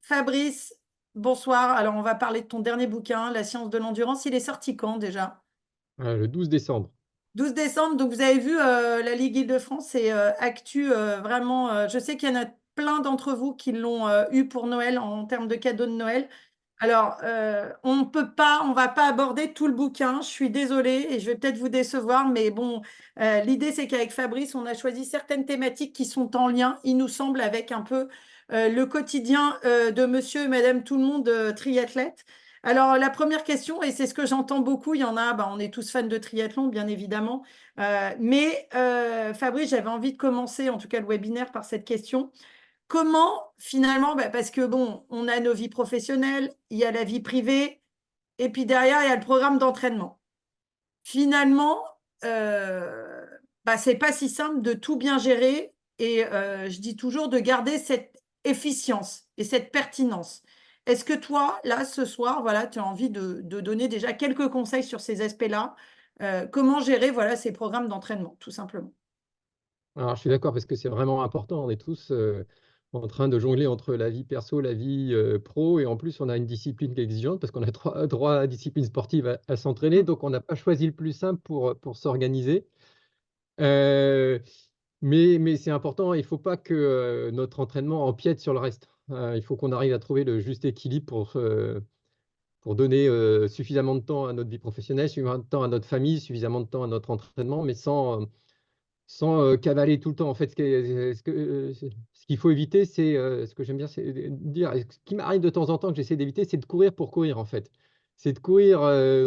Fabrice, bonsoir. Alors, on va parler de ton dernier bouquin, La science de l'endurance. Il est sorti quand déjà? Le 12 décembre. 12 décembre. Donc, vous avez vu, la Ligue Île-de-France et Actu, vraiment. Je sais qu'il y en a plein d'entre vous qui l'ont eu pour Noël en termes de cadeaux de Noël. Alors, on va pas aborder tout le bouquin. Je suis désolée et je vais peut-être vous décevoir, mais bon, l'idée c'est qu'avec Fabrice, on a choisi certaines thématiques qui sont en lien, il nous semble, avec un peu le quotidien de Monsieur et Madame Tout le Monde triathlète. Alors, la première question, et c'est ce que j'entends beaucoup, il y en a, bah, on est tous fans de triathlon, bien évidemment, mais Fabrice, j'avais envie de commencer, en tout cas le webinaire, par cette question. Comment, finalement, bah, parce que bon, on a nos vies professionnelles, il y a la vie privée, et puis derrière, il y a le programme d'entraînement. Finalement, euh, bah, c'est pas si simple de tout bien gérer, et je dis toujours de garder cette efficience et cette pertinence. Est-ce que toi, là, ce soir, voilà, tu as envie de donner déjà quelques conseils sur ces aspects-là, comment gérer, voilà, ces programmes d'entraînement, tout simplement. Alors, je suis d'accord parce que c'est vraiment important. On est tous en train de jongler entre la vie perso, la vie pro, et en plus, on a une discipline qui est exigeante parce qu'on a trois disciplines sportives à s'entraîner, Mm. donc on n'a pas choisi le plus simple pour s'organiser. Euh, mais c'est important, il ne faut pas que notre entraînement empiète sur le reste. Il faut qu'on arrive à trouver le juste équilibre pour donner suffisamment de temps à notre vie professionnelle, suffisamment de temps à notre famille, suffisamment de temps à notre entraînement, mais sans cavaler tout le temps. En fait, ce qu'il faut éviter, c'est ce que j'aime bien, c'est de dire, ce qui m'arrive de temps en temps que j'essaie d'éviter, c'est de courir pour courir, en fait. C'est de courir,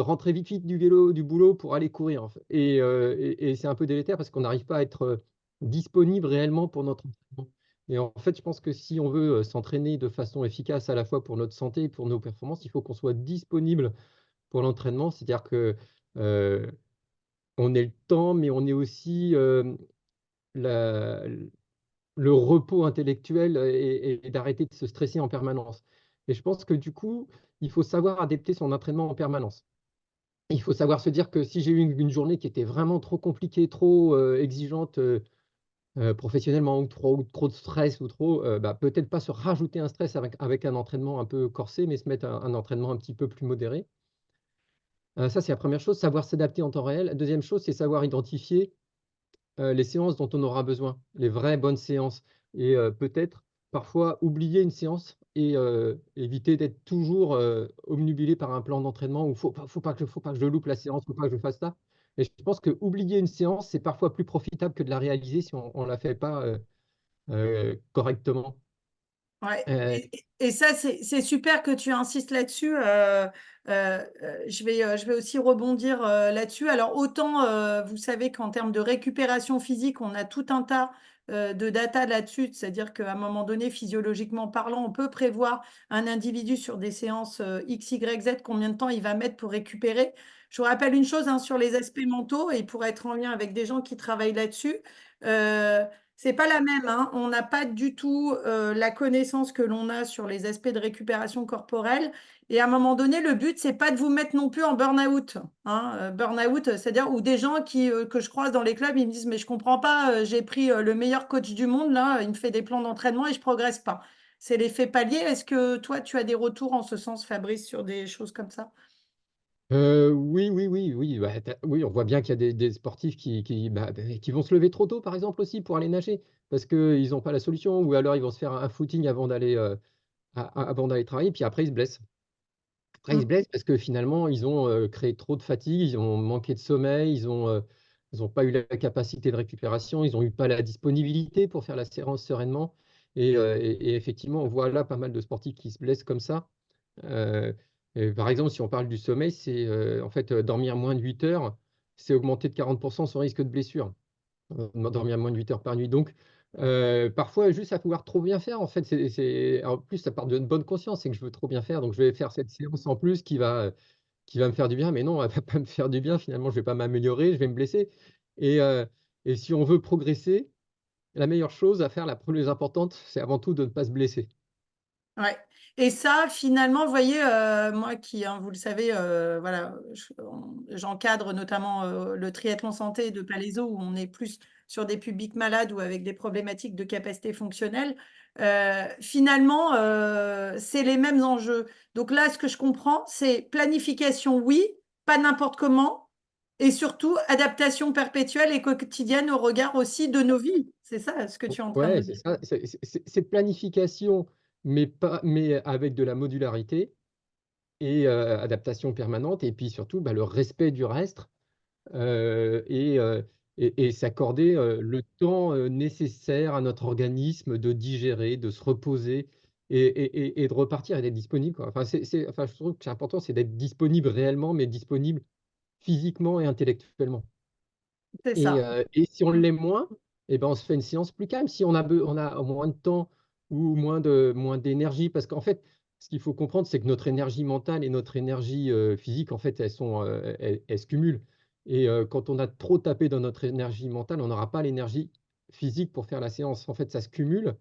rentrer vite, vite du boulot pour aller courir, en fait. Et c'est un peu délétère parce qu'on n'arrive pas à être disponible réellement pour notre entraînement. Et en fait, je pense que si on veut s'entraîner de façon efficace à la fois pour notre santé et pour nos performances, il faut qu'on soit disponible pour l'entraînement. C'est-à-dire que euh, on ait le temps, mais on est aussi la- le repos intellectuel et d'arrêter de se stresser en permanence. Et je pense que du coup, il faut savoir adapter son entraînement en permanence. Il faut savoir se dire que si j'ai eu une journée qui était vraiment trop compliquée, trop exigeante professionnellement, ou trop de stress, ou trop, bah, peut-être pas se rajouter un stress avec un entraînement un peu corsé, mais se mettre un entraînement un petit peu plus modéré. Ça, c'est la première chose, savoir s'adapter en temps réel. La deuxième chose, c'est savoir identifier les séances dont on aura besoin, les vraies bonnes séances et peut-être parfois oublier une séance et éviter d'être toujours, obnubilé par un plan d'entraînement où faut pas que je loupe la séance, faut pas que je fasse ça. Et je pense qu'oublier une séance, c'est parfois plus profitable que de la réaliser si on la fait pas, correctement. Ouais. Heu Et ça, c'est super que tu insistes là-dessus. Je vais aussi rebondir là-dessus. Alors, autant, vous savez qu'en termes de récupération physique, on a tout un tas de data là-dessus. C'est-à-dire qu'à un moment donné, physiologiquement parlant, on peut prévoir un individu sur des séances X, Y, Z, combien de temps il va mettre pour récupérer. Je vous rappelle une chose hein, sur les aspects mentaux, et pour être en lien avec des gens qui travaillent là-dessus. euh, c'est pas la même, hein. On n'a pas du tout la connaissance que l'on a sur les aspects de récupération corporelle. Et à un moment donné, le but, c'est pas de vous mettre non plus en burn-out. Hein. Burn-out, c'est-à-dire où des gens que je croise dans les clubs, ils me disent, mais je comprends pas, j'ai pris le meilleur coach du monde, là, il me fait des plans d'entraînement et je progresse pas. C'est l'effet palier. Est-ce que toi, tu as des retours en ce sens, Fabrice, sur des choses comme ça? Oui, oui, oui, oui, bah, oui, on voit bien qu'il y a des sportifs qui vont se lever trop tôt, par exemple, aussi, pour aller nager, parce qu'ils n'ont pas la solution, ou alors ils vont se faire un footing avant d'aller travailler, puis après ils se blessent. Après ils se Mm. blessent parce que finalement, ils ont, créé trop de fatigue, ils ont manqué de sommeil, ils ont pas eu la capacité de récupération, ils ont eu pas la disponibilité pour faire la séance sereinement et effectivement, on voit là pas mal de sportifs qui se blessent comme ça. Heu et par exemple, si on parle du sommeil, c'est, en fait, dormir moins de 8 heures, c'est augmenter de 40 son risque de blessure. Dormir moins de 8 heures par nuit. Donc, parfois, juste à pouvoir trop bien faire, en fait, en plus, ça part d'une bonne conscience, c'est que je veux trop bien faire, donc je vais faire cette séance en plus qui va me faire du bien, mais non, elle va pas me faire du bien, finalement, je vais pas m'améliorer, je vais me blesser et heu et si on veut progresser, la meilleure chose à faire, la plus importante, c'est avant tout de ne pas se blesser. Ouais. Et ça, finalement, vous voyez, moi qui, hein, vous le savez, voilà, j'encadre notamment le triathlon santé de Palaiseau, où on est plus sur des publics malades ou avec des problématiques de capacité fonctionnelle, finalement, c'est les mêmes enjeux. Donc là, ce que je comprends, c'est planification, oui, pas n'importe comment, et surtout adaptation perpétuelle et quotidienne au regard aussi de nos vies. C'est ça ce que tu es en train de Ouais, me c'est dire. ça. C'est planification, mais avec de la modularité et adaptation permanente. Et puis surtout, bah, le respect du reste euh, et, euh, et s'accorder le temps nécessaire à notre organisme de digérer, de se reposer et de repartir et d'être disponible, quoi. Enfin, enfin, je trouve que c'est important, c'est d'être disponible réellement, mais disponible physiquement et intellectuellement. C'est ça. Et si on Mm. l'est moins, eh ben, on se fait une séance plus calme. Si on a moins de temps ou moins d'énergie, parce qu'en fait, ce qu'il faut comprendre, c'est que notre énergie mentale et notre énergie physique, en fait, elles se cumulent. Et quand on a trop tapé dans notre énergie mentale, on n'aura pas l'énergie physique pour faire la séance. En fait, ça se cumule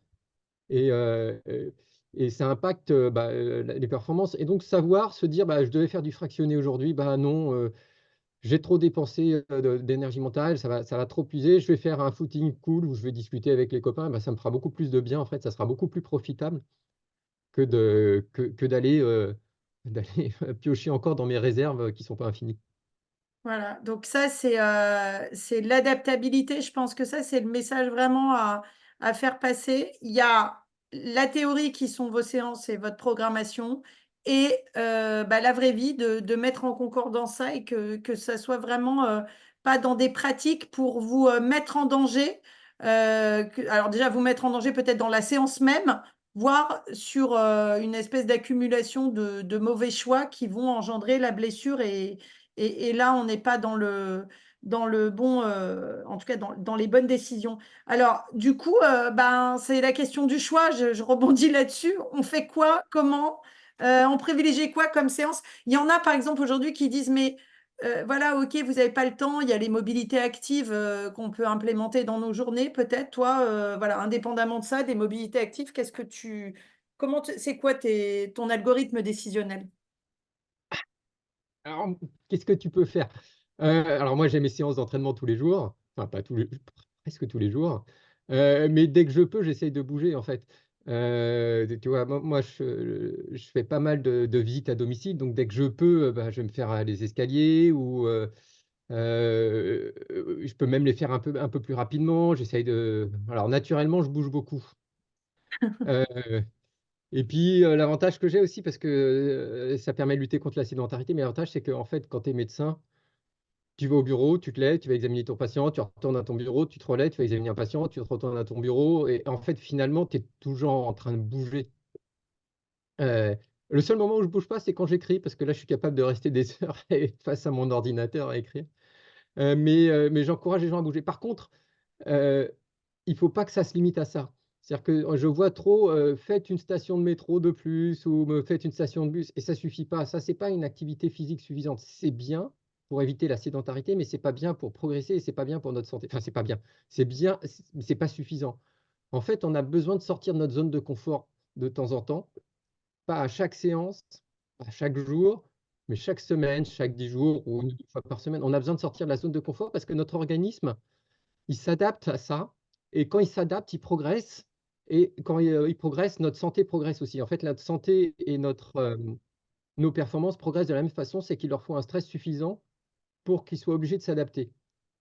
et, euh, euh, et ça impacte les performances. Et donc, savoir se dire, bah, je devais faire du fractionné aujourd'hui, bah non. J'ai trop dépensé d'énergie mentale, ça va trop puiser. Je vais faire un footing cool où je vais discuter avec les copains. Ben, ça me fera beaucoup plus de bien. En fait, ça sera beaucoup plus profitable que d'aller d'aller piocher encore dans mes réserves qui ne sont pas infinies. Voilà, donc ça, c'est l'adaptabilité. Je pense que ça, c'est le message vraiment à faire passer. Il y a la théorie qui sont vos séances et votre programmation, et bah, la vraie vie, de mettre en concordance ça et que ça soit vraiment pas dans des pratiques pour vous mettre en danger. Alors déjà, vous mettre en danger peut-être dans la séance même, voire sur une espèce d'accumulation de mauvais choix qui vont engendrer la blessure et là, on n'est pas dans le bon, en tout cas dans les bonnes décisions. Alors, du coup, ben, c'est la question du choix. Je rebondis là-dessus. On fait quoi? Comment? On privilégie quoi comme séance? Il y en a, par exemple, aujourd'hui qui disent, mais voilà, ok, vous n'avez pas le temps. Il y a les mobilités actives qu'on peut implémenter dans nos journées, peut-être. Toi, voilà, indépendamment de ça, des mobilités actives, c'est quoi ton algorithme décisionnel? Alors, qu'est-ce que tu peux faire? Alors, moi, j'ai mes séances d'entraînement tous les jours. Enfin, pas tous les, presque tous les jours. Mais dès que je peux, j'essaye de bouger, en fait. Tu vois, moi, je fais pas mal de visites à domicile. Donc, dès que je peux, bah, je vais me faire les escaliers ou je peux même les faire un peu plus rapidement. J'essaye de. Alors, naturellement, je bouge beaucoup. Euh, et puis, l'avantage que j'ai aussi, parce que ça permet de lutter contre la sédentarité, mais l'avantage, c'est qu'en fait, quand tu es médecin, tu vas au bureau, tu te lèves, tu vas examiner ton patient, tu retournes à ton bureau, tu te relèves, tu vas examiner un patient, tu te retournes à ton bureau. Et en fait, finalement, tu es toujours en train de bouger. Euh, le seul moment où je bouge pas, c'est quand j'écris, parce que là, je suis capable de rester des heures face à mon ordinateur à écrire. Mais j'encourage les gens à bouger. Par contre, euh, il ne faut pas que ça se limite à ça. C'est-à-dire que je vois trop, faites une station de métro de plus ou faites une station de bus, et ça ne suffit pas. Ça, c'est pas une activité physique suffisante. C'est bien pour éviter la sédentarité, mais c'est pas bien pour progresser et c'est pas bien pour notre santé. Enfin, c'est pas bien. C'est bien, mais c'est pas suffisant. En fait, on a besoin de sortir de notre zone de confort de temps en temps, pas à chaque séance, pas à chaque jour, mais chaque semaine, chaque 10 jours ou une ou deux fois par semaine. On a besoin de sortir de la zone de confort parce que notre organisme, il s'adapte à ça. Et quand il s'adapte, il progresse. Et quand il progresse, notre santé progresse aussi. En fait, notre santé et nos performances progressent de la même façon, c'est qu'il leur faut un stress suffisant pour qu'ils soient obligés de s'adapter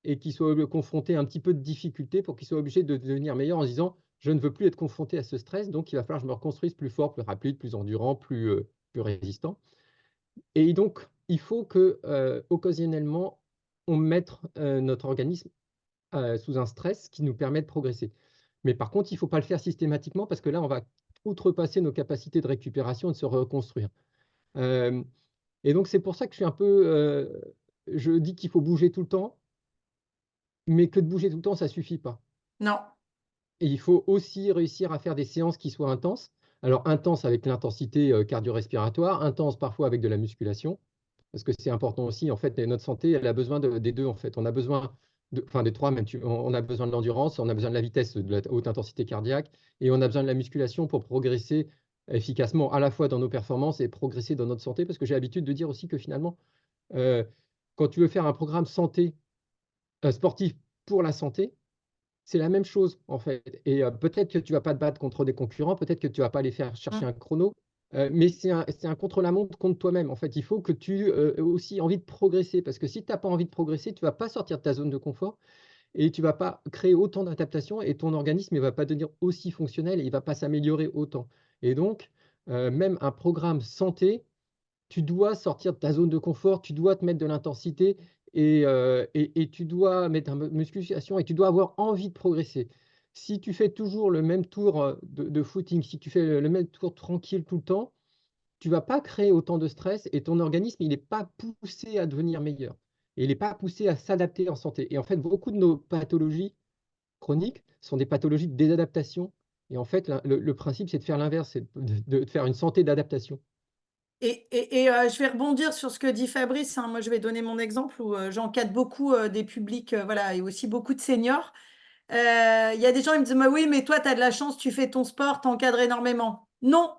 et qu'ils soient confrontés à un petit peu de difficulté pour qu'ils soient obligés de devenir meilleurs en se disant, je ne veux plus être confronté à ce stress, donc il va falloir que je me reconstruise plus fort, plus rapide, plus endurant, plus résistant. Et donc, il faut que occasionnellement, on mette notre organisme sous un stress qui nous permet de progresser. Mais par contre, il ne faut pas le faire systématiquement parce que là, on va outrepasser nos capacités de récupération et de se reconstruire. Euh, et donc, c'est pour ça que je suis un peu. Je dis qu'il faut bouger tout le temps, mais que de bouger tout le temps, ça ne suffit pas. Non. Et il faut aussi réussir à faire des séances qui soient intenses. Alors, intenses avec l'intensité cardio-respiratoire, intenses parfois avec de la musculation, parce que c'est important aussi. En fait, notre santé, elle a besoin des deux. En fait, on a besoin enfin des trois même. On a besoin de l'endurance, on a besoin de la vitesse, de la haute intensité cardiaque, et on a besoin de la musculation pour progresser efficacement à la fois dans nos performances et progresser dans notre santé. Parce que j'ai l'habitude de dire aussi que finalement, euh, quand tu veux faire un programme santé sportif pour la santé, c'est la même chose, en fait. Et peut-être que tu vas pas te battre contre des concurrents, peut-être que tu vas pas aller faire chercher Mm. un chrono, mais c'est un contre-la-montre contre toi-même. En fait, il faut que tu aies aussi envie de progresser, parce que si tu n'as pas envie de progresser, tu vas pas sortir de ta zone de confort et tu vas pas créer autant d'adaptations et ton organisme, il va pas devenir aussi fonctionnel et il va pas s'améliorer autant. Et donc, même un programme santé, tu dois sortir de ta zone de confort, tu dois te mettre de l'intensité et tu dois mettre un musculation et tu dois avoir envie de progresser. Si tu fais toujours le même tour, de footing, si tu fais le même tour tranquille tout le temps, tu vas pas créer autant de stress et ton organisme, il est pas poussé à devenir meilleur et il est pas poussé à s'adapter en santé et en fait, beaucoup de nos pathologies chroniques sont des pathologies de désadaptation et en fait, le principe, c'est de faire l'inverse, c'est de faire une santé d'adaptation. Je vais rebondir sur ce que dit Fabrice, hein. Moi, je vais donner mon exemple où j'encadre beaucoup des publics, voilà, et aussi beaucoup de seniors. Il y a des gens qui me disent, bah oui, mais toi, tu as de la chance, tu fais ton sport, tu encadres énormément. Non,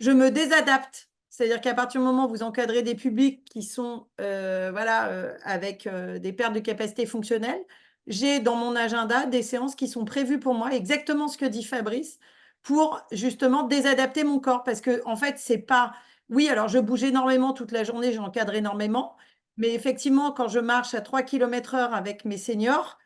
je me désadapte. C'est-à-dire qu'à partir du moment où vous encadrez des publics qui sont voilà, avec des pertes de capacité fonctionnelle, j'ai dans mon agenda des séances qui sont prévues pour moi, exactement ce que dit Fabrice, pour justement désadapter mon corps. Parce que, en fait, c'est pas. Oui, alors je bouge énormément toute la journée, j'encadre énormément. Mais effectivement, quand je marche à 3 km/h avec mes seniors,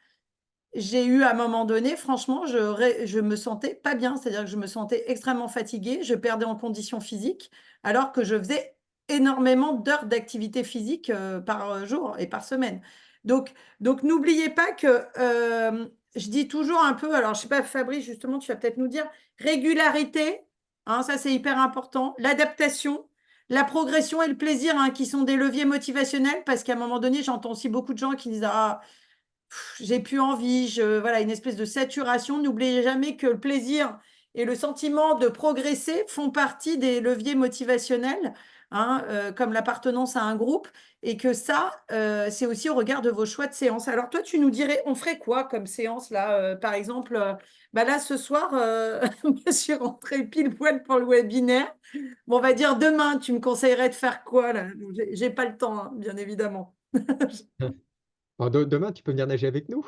j'ai eu à un moment donné, franchement, je me sentais pas bien. C'est-à-dire que je me sentais extrêmement fatiguée, je perdais en condition physique, alors que je faisais énormément d'heures d'activité physique par jour et par semaine. Donc, donc n'oubliez pas que je dis toujours un peu, alors je sais pas, Fabrice, justement, tu vas peut-être nous dire, régularité, hein, ça c'est hyper important, l'adaptation, la progression et le plaisir, hein, qui sont des leviers motivationnels, parce qu'à un moment donné, j'entends aussi beaucoup de gens qui disent, ah, j'ai plus envie, voilà, une espèce de saturation. N'oubliez jamais que le plaisir et le sentiment de progresser font partie des leviers motivationnels, hein, comme l'appartenance à un groupe, et que ça, c'est aussi au regard de vos choix de séance. Alors toi, tu nous dirais, on ferait quoi comme séance là, par exemple, bah là ce soir, je suis rentrée pile poil pour le webinaire. Bon, on va dire demain, tu me conseillerais de faire quoi là? J'ai pas le temps, hein, bien évidemment. Alors, demain, tu peux venir nager avec nous,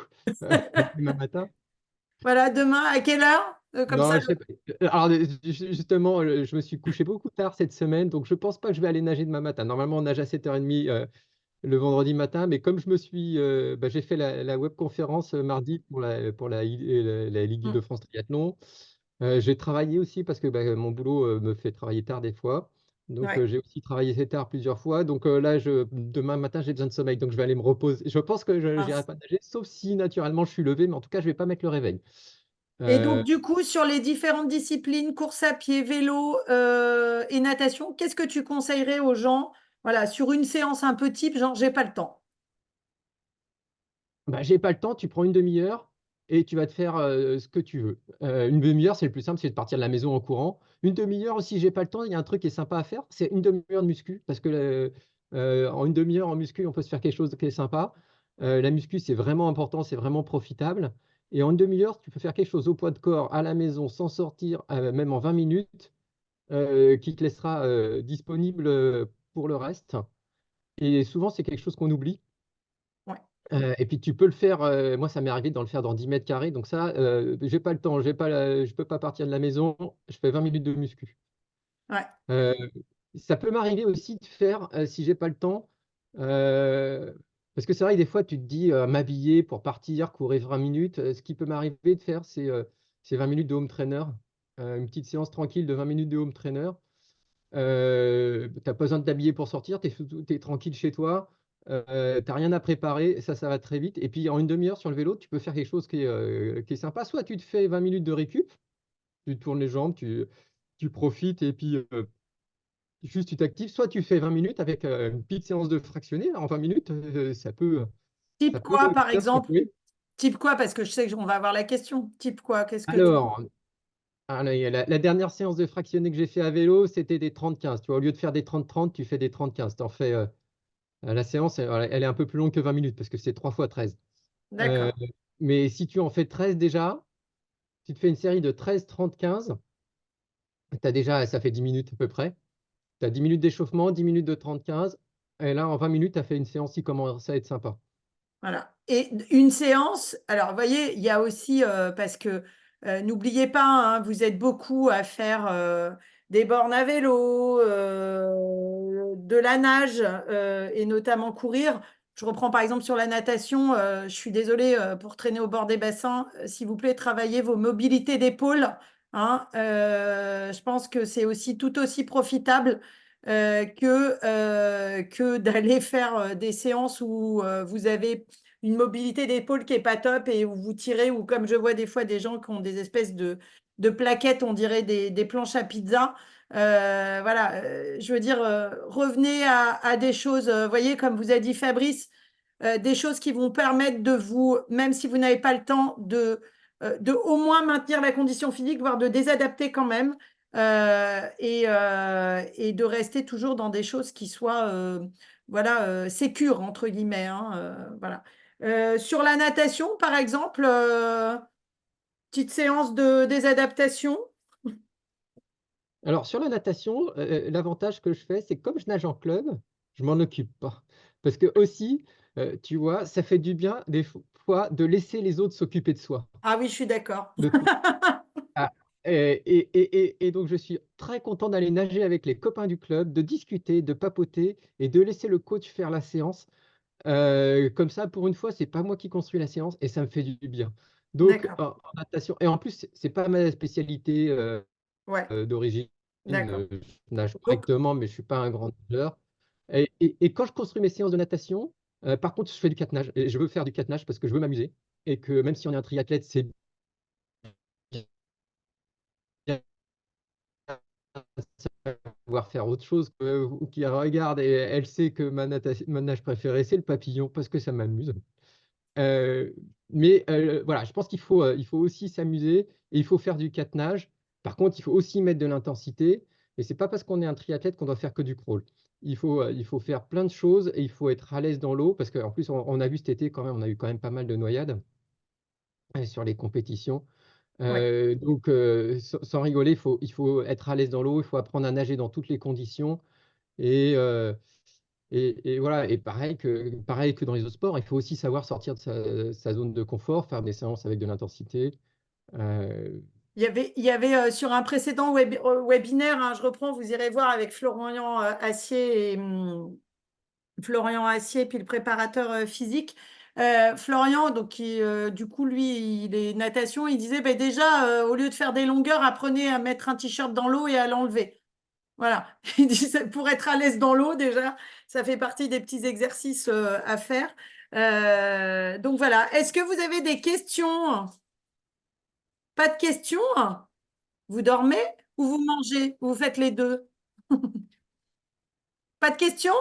demain matin. Voilà, demain, à quelle heure? Comme ça, Non, je sais pas. Alors, justement, je me suis couché beaucoup tard cette semaine, donc je pense pas que je vais aller nager demain matin. Normalement, on nage à 7h30 le vendredi matin, mais comme j'ai fait la webconférence mardi pour la Ligue Mm. Île-de-France Triathlon. J'ai travaillé aussi parce que mon boulot me fait travailler tard des fois. Donc, Ouais. j'ai aussi travaillé tard plusieurs fois. Donc, là, demain matin, j'ai besoin de sommeil. Donc, je vais aller me reposer. Je pense que je n'irai Mince. pas nager, sauf si naturellement je suis levé. Mais en tout cas, je ne vais pas mettre le réveil. Et Euh, donc, du coup, sur les différentes disciplines, course à pied, vélo et natation, qu'est-ce que tu conseillerais aux gens, voilà, sur une séance un peu type, genre, j'ai pas le temps. J'ai pas le temps, tu prends une demi-heure et tu vas te faire ce que tu veux. Une demi-heure, c'est le plus simple, c'est de partir de la maison en courant. Une demi-heure, si j'ai pas le temps, il y a un truc qui est sympa à faire, c'est une demi-heure de muscu, parce que en une demi-heure en muscu, on peut se faire quelque chose qui est sympa. La muscu, c'est vraiment important, c'est vraiment profitable. Et en une demi-heure, tu peux faire quelque chose au poids de corps, à la maison, sans sortir, même en 20 minutes, qui te laissera disponible pour le reste. Et souvent, c'est quelque chose qu'on oublie. Ouais, Et puis tu peux le faire, moi ça m'est arrivé de le faire dans 10 mètres carrés, donc ça, j'ai pas le temps, je peux pas partir de la maison, je fais 20 minutes de muscu. ouais. Heu, Ça peut m'arriver aussi de faire, si j'ai pas le temps, heu, parce que c'est vrai que des fois tu te dis, m'habiller pour partir, courir 20 minutes, ce qui peut m'arriver de faire, c'est 20 minutes de home trainer, une petite séance tranquille de 20 minutes de home trainer. Tu pas besoin de t'habiller pour sortir, tu es tranquille chez toi, tu rien à préparer, ça va très vite et puis en une demi heure sur le vélo, tu peux faire quelque chose qui est sympa. Soit tu te fais 20 minutes de récup, tu tournes les jambes, tu profites et puis, juste tu t'actives. Soit tu fais 20 minutes avec, une petite séance de fractionné en 20 minutes, ça Type peut quoi, par bien se exemple? retrouver. Type quoi? Parce que je sais qu'on va avoir la question. Type quoi? Qu'est-ce que tu... Alors, la dernière séance de fractionné que j'ai fait à vélo, c'était des 30-15. Tu vois? Au lieu de faire des 30-30, tu fais des 30-15. Tu en fais, la séance, elle est un peu plus longue que 20 minutes parce que c'est 3 fois 13. Heu, D'accord. mais si tu en fais 13 déjà, tu te fais une série de 13-30-15, tu as déjà ça fait 10 minutes à peu près. Tu as 10 minutes d'échauffement, 10 minutes de 30-15 et là, en 20 minutes, tu as fait une séance qui commence à être sympa. Voilà. Et une séance, alors vous voyez, il y a aussi, parce que n'oubliez pas, hein, vous êtes beaucoup à faire des bornes à vélo, de la nage et notamment courir. Je reprends par exemple sur la natation, je suis désolée pour traîner au bord des bassins, s'il vous plaît, travaillez vos mobilités d'épaule. Hein, je pense que c'est aussi tout aussi profitable que d'aller faire des séances où vous avez une mobilité d'épaule qui est pas top et où vous tirez, ou comme je vois des fois des gens qui ont des espèces de plaquettes, on dirait des planches à pizza. Voilà, je veux dire, revenez à des choses, voyez, comme vous a dit Fabrice, des choses qui vont permettre de vous, même si vous n'avez pas le temps, de au moins maintenir la condition physique, voire de désadapter quand même, et de rester toujours dans des choses qui soient, voilà, sécures, entre guillemets. Hein, voilà. Sur la natation, par exemple, petite séance de désadaptation. Alors, sur la natation, l'avantage que je fais, c'est que comme je nage en club, je m'en occupe pas. Parce que aussi, tu vois, ça fait du bien des fois de laisser les autres s'occuper de soi. Ah oui, je suis d'accord. De tout. Ah, et donc je suis très content d'aller nager avec les copains du club, de discuter, de papoter et de laisser le coach faire la séance. Comme ça, pour une fois, c'est pas moi qui construis la séance et ça me fait du bien. Donc D'accord. en natation et en plus, c'est pas ma spécialité, Ouais, d'origine, d'accord. je nage Donc, correctement, mais je suis pas un grand nageur et quand je construis mes séances de natation, par contre, je fais du catenage et je veux faire du catenage parce que je veux m'amuser et que même si on est un triathlète, c'est bien savoir faire autre chose, ou qui regarde et elle sait que ma nage préférée, c'est le papillon parce que ça m'amuse. Heu, mais voilà, je pense il faut aussi s'amuser et il faut faire du catenage. Par contre, il faut aussi mettre de l'intensité et c'est pas parce qu'on est un triathlète qu'on doit faire que du crawl. Il faut faire plein de choses et il faut être à l'aise dans l'eau parce qu'en plus on a vu cet été quand même, on a eu quand même pas mal de noyades, sur les compétitions. ouais. Donc sans rigoler, il faut être à l'aise dans l'eau, il faut apprendre à nager dans toutes les conditions et heu et voilà et pareil que dans les autres sports, il faut aussi savoir sortir de sa zone de confort, faire des séances avec de l'intensité. Heu, Il y avait sur un précédent webinaire, hein, je reprends, vous irez voir avec Florian Assier et Florian Assier, puis le préparateur physique. Florian, donc du coup, lui, il est natation, il disait ben, déjà, au lieu de faire des longueurs, apprenez à mettre un t-shirt dans l'eau et à l'enlever. Voilà. Il dit, pour être à l'aise dans l'eau, déjà, ça fait partie des petits exercices à faire. Donc voilà. Est-ce que vous avez des questions? Pas de questions? Vous dormez ou vous mangez? Ou vous faites les deux? Pas de questions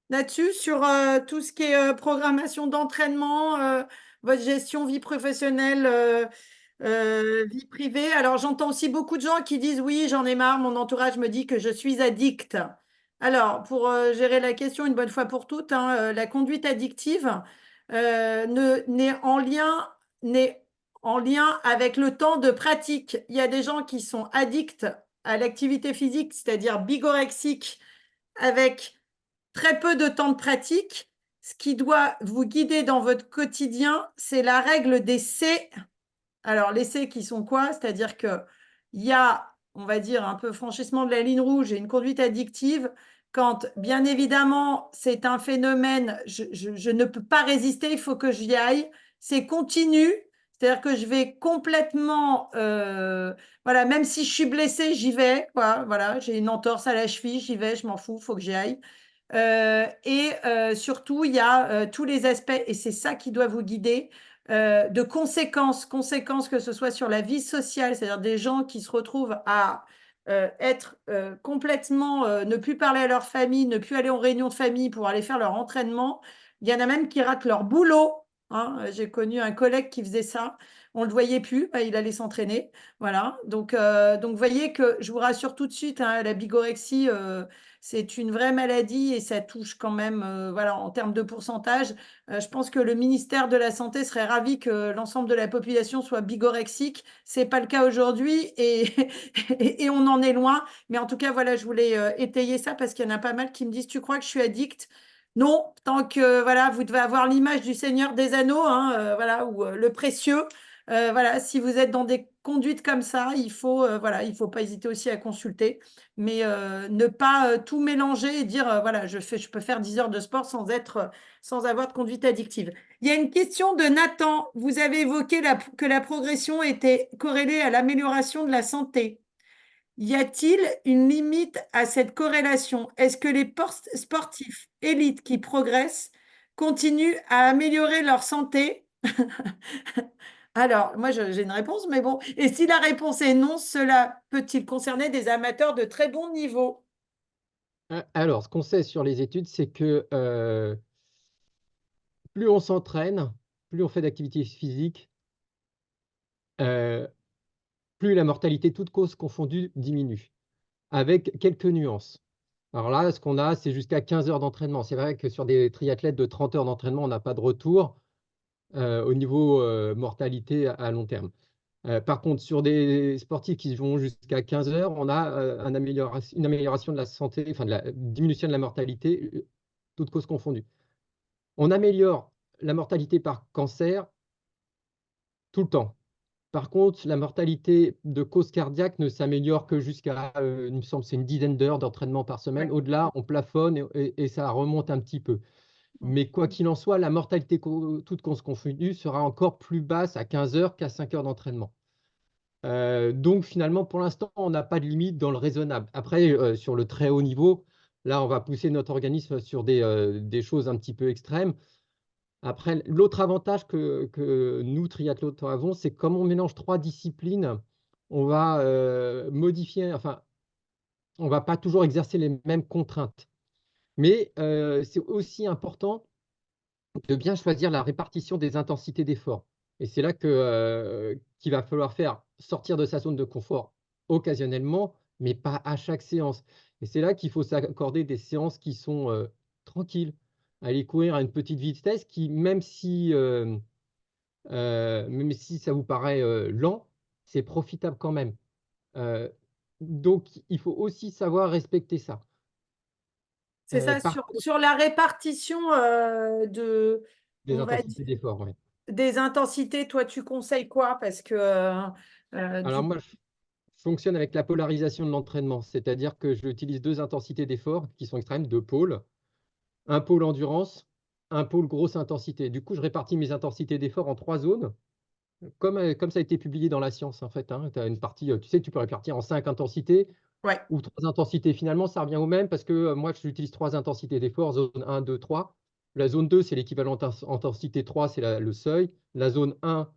là-dessus sur tout ce qui est programmation d'entraînement, votre gestion vie professionnelle, vie privée. Alors j'entends aussi beaucoup de gens qui disent oui, j'en ai marre, mon entourage me dit que je suis addict. Alors pour gérer la question une bonne fois pour toutes, hein, la conduite addictive n'est n'est en lien avec le temps de pratique. Il y a des gens qui sont addicts à l'activité physique, c'est-à-dire bigorexiques, avec très peu de temps de pratique. Ce qui doit vous guider dans votre quotidien, c'est la règle des C. Alors, les C qui sont quoi? C'est-à-dire qu'il y a, on va dire, un peu franchissement de la ligne rouge et une conduite addictive quand, bien évidemment, c'est un phénomène, je ne peux pas résister, il faut que j'y aille. C'est continu, c'est-à-dire que je vais complètement, voilà, même si je suis blessée, j'y vais, quoi, voilà, j'ai une entorse à la cheville, j'y vais, je m'en fous, il faut que j'y aille. Surtout, il y a tous les aspects, et c'est ça qui doit vous guider, de conséquences que ce soit sur la vie sociale, c'est-à-dire des gens qui se retrouvent à être complètement, ne plus parler à leur famille, ne plus aller en réunion de famille pour aller faire leur entraînement. Il y en a même qui ratent leur boulot. Hein. J'ai connu un collègue qui faisait ça. On ne le voyait plus, bah, il allait s'entraîner. Voilà. Donc, vous voyez que je vous rassure tout de suite, hein, la bigorexie, c'est une vraie maladie et ça touche quand même, voilà, en termes de pourcentage. Je pense que le ministère de la Santé serait ravi que l'ensemble de la population soit bigorexique. C'est pas le cas aujourd'hui et on en est loin. Mais en tout cas, voilà, je voulais étayer ça parce qu'il y en a pas mal qui me disent, tu crois que je suis addict? Non, tant que voilà, vous devez avoir l'image du Seigneur des Anneaux, hein, voilà, ou le précieux. Voilà, si vous êtes dans des conduites comme ça, voilà, il faut pas hésiter aussi à consulter, mais ne pas tout mélanger et dire voilà, je peux faire 10 heures de sport sans avoir de conduite addictive. Il y a une question de Nathan. Vous avez évoqué que la progression était corrélée à l'amélioration de la santé. Y a-t-il une limite à cette corrélation? Est-ce que les sportifs élites qui progressent continuent à améliorer leur santé? Alors, moi, j'ai une réponse, mais bon. Et si la réponse est non, cela peut-il concerner des amateurs de très bon niveau? Alors, ce qu'on sait sur les études, c'est que plus on s'entraîne, plus on fait d'activité physique, euh, plus la mortalité, toute cause confondue, diminue, avec quelques nuances. Alors là, ce qu'on a, c'est jusqu'à 15 heures d'entraînement. C'est vrai que sur des triathlètes de 30 heures d'entraînement, on n'a pas de retour au niveau mortalité à long terme. Par contre, sur des sportifs qui vont jusqu'à 15 heures, on a une amélioration de la santé, enfin de la diminution de la mortalité, toutes causes confondues. On améliore la mortalité par cancer tout le temps. Par contre, la mortalité de cause cardiaque ne s'améliore que jusqu'à, il me semble, c'est une dizaine d'heures d'entraînement par semaine. Ouais. Au-delà, on plafonne et ça remonte un petit peu. Mais quoi qu'il en soit, la mortalité toute cause confondue sera encore plus basse à 15 heures qu'à 5 heures d'entraînement. Donc finalement, pour l'instant, on n'a pas de limite dans le raisonnable. Après, sur le très haut niveau, là, on va pousser notre organisme sur des choses un petit peu extrêmes. Après, l'autre avantage que nous, triathlètes, avons, c'est comme on mélange trois disciplines, on va modifier, enfin, on va pas toujours exercer les mêmes contraintes. Mais c'est aussi important de bien choisir la répartition des intensités d'effort. Et c'est là qu'il va falloir faire sortir de sa zone de confort occasionnellement, mais pas à chaque séance. Et c'est là qu'il faut s'accorder des séances qui sont tranquilles, aller courir à une petite vitesse qui, même si ça vous paraît lent, c'est profitable quand même. Euh, donc, il faut aussi savoir respecter ça. C'est ça, Par contre, sur la répartition les on va dire, intensités d'effort, ouais. des intensités, toi, tu conseilles quoi? Parce que Alors du moi, je fonctionne avec la polarisation de l'entraînement, c'est-à-dire que j'utilise deux intensités d'effort qui sont extrêmes, deux pôles, un pôle endurance, un pôle grosse intensité. Du coup, je répartis mes intensités d'effort en trois zones, comme ça a été publié dans la science, en fait, hein. Tu as une partie, tu sais, tu peux répartir en cinq intensités ouais, ou trois intensités. Finalement, ça revient au même parce que moi, j'utilise trois intensités d'effort, zone 1, 2, 3. La zone 2, c'est l'équivalent intensité 3, c'est le seuil. La zone 1,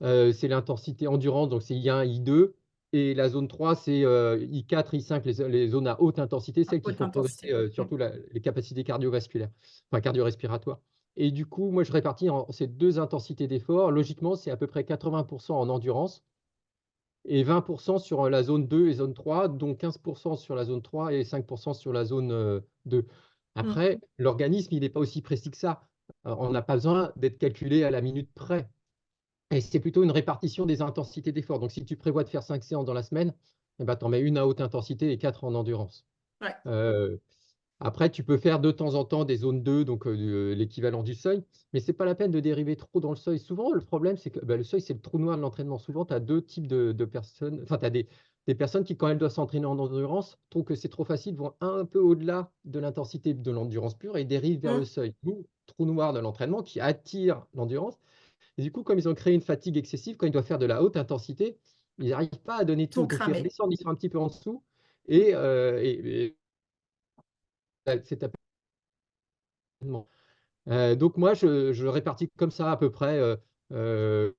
c'est l'intensité endurance, donc c'est I1, I2. Et la zone 3, c'est I4, I5, les zones à haute intensité, celles qui haute font progresser intensité. Mm. surtout les capacités cardiovasculaires, enfin cardio-respiratoires. Et du coup, moi, je répartis en ces deux intensités d'effort. Logiquement, c'est à peu près 80% en endurance et 20% sur la zone 2 et zone 3, dont 15% sur la zone 3 et 5% sur la zone 2. Mm. Après, l'organisme, il n'est pas aussi précis que ça. On n'a pas besoin d'être calculé à la minute près. Et c'est plutôt une répartition des intensités d'effort. Donc, si tu prévois de faire 5 séances dans la semaine, eh ben, tu en mets une à haute intensité et 4 en endurance. Ouais, Euh, Après, tu peux faire de temps en temps des zones 2, donc l'équivalent du seuil, mais ce n'est pas la peine de dériver trop dans le seuil. Souvent, le problème, c'est que le seuil, c'est le trou noir de l'entraînement. Souvent, tu as deux types de personnes. Enfin, tu as des personnes qui, quand elles doivent s'entraîner en endurance, trouvent que c'est trop facile, vont un peu au-delà de l'intensité de l'endurance pure et dérivent vers le mm. seuil. Ou trou noir de l'entraînement qui attire l'endurance. Et du coup, comme ils ont créé une fatigue excessive, quand ils doivent faire de la haute intensité, ils n'arrivent pas à donner Ils sont tout. Donc, ils cramés. redescendent, ils sont un petit peu en dessous. Mm. C'est tellement. Donc moi, je répartis comme ça à peu près euh,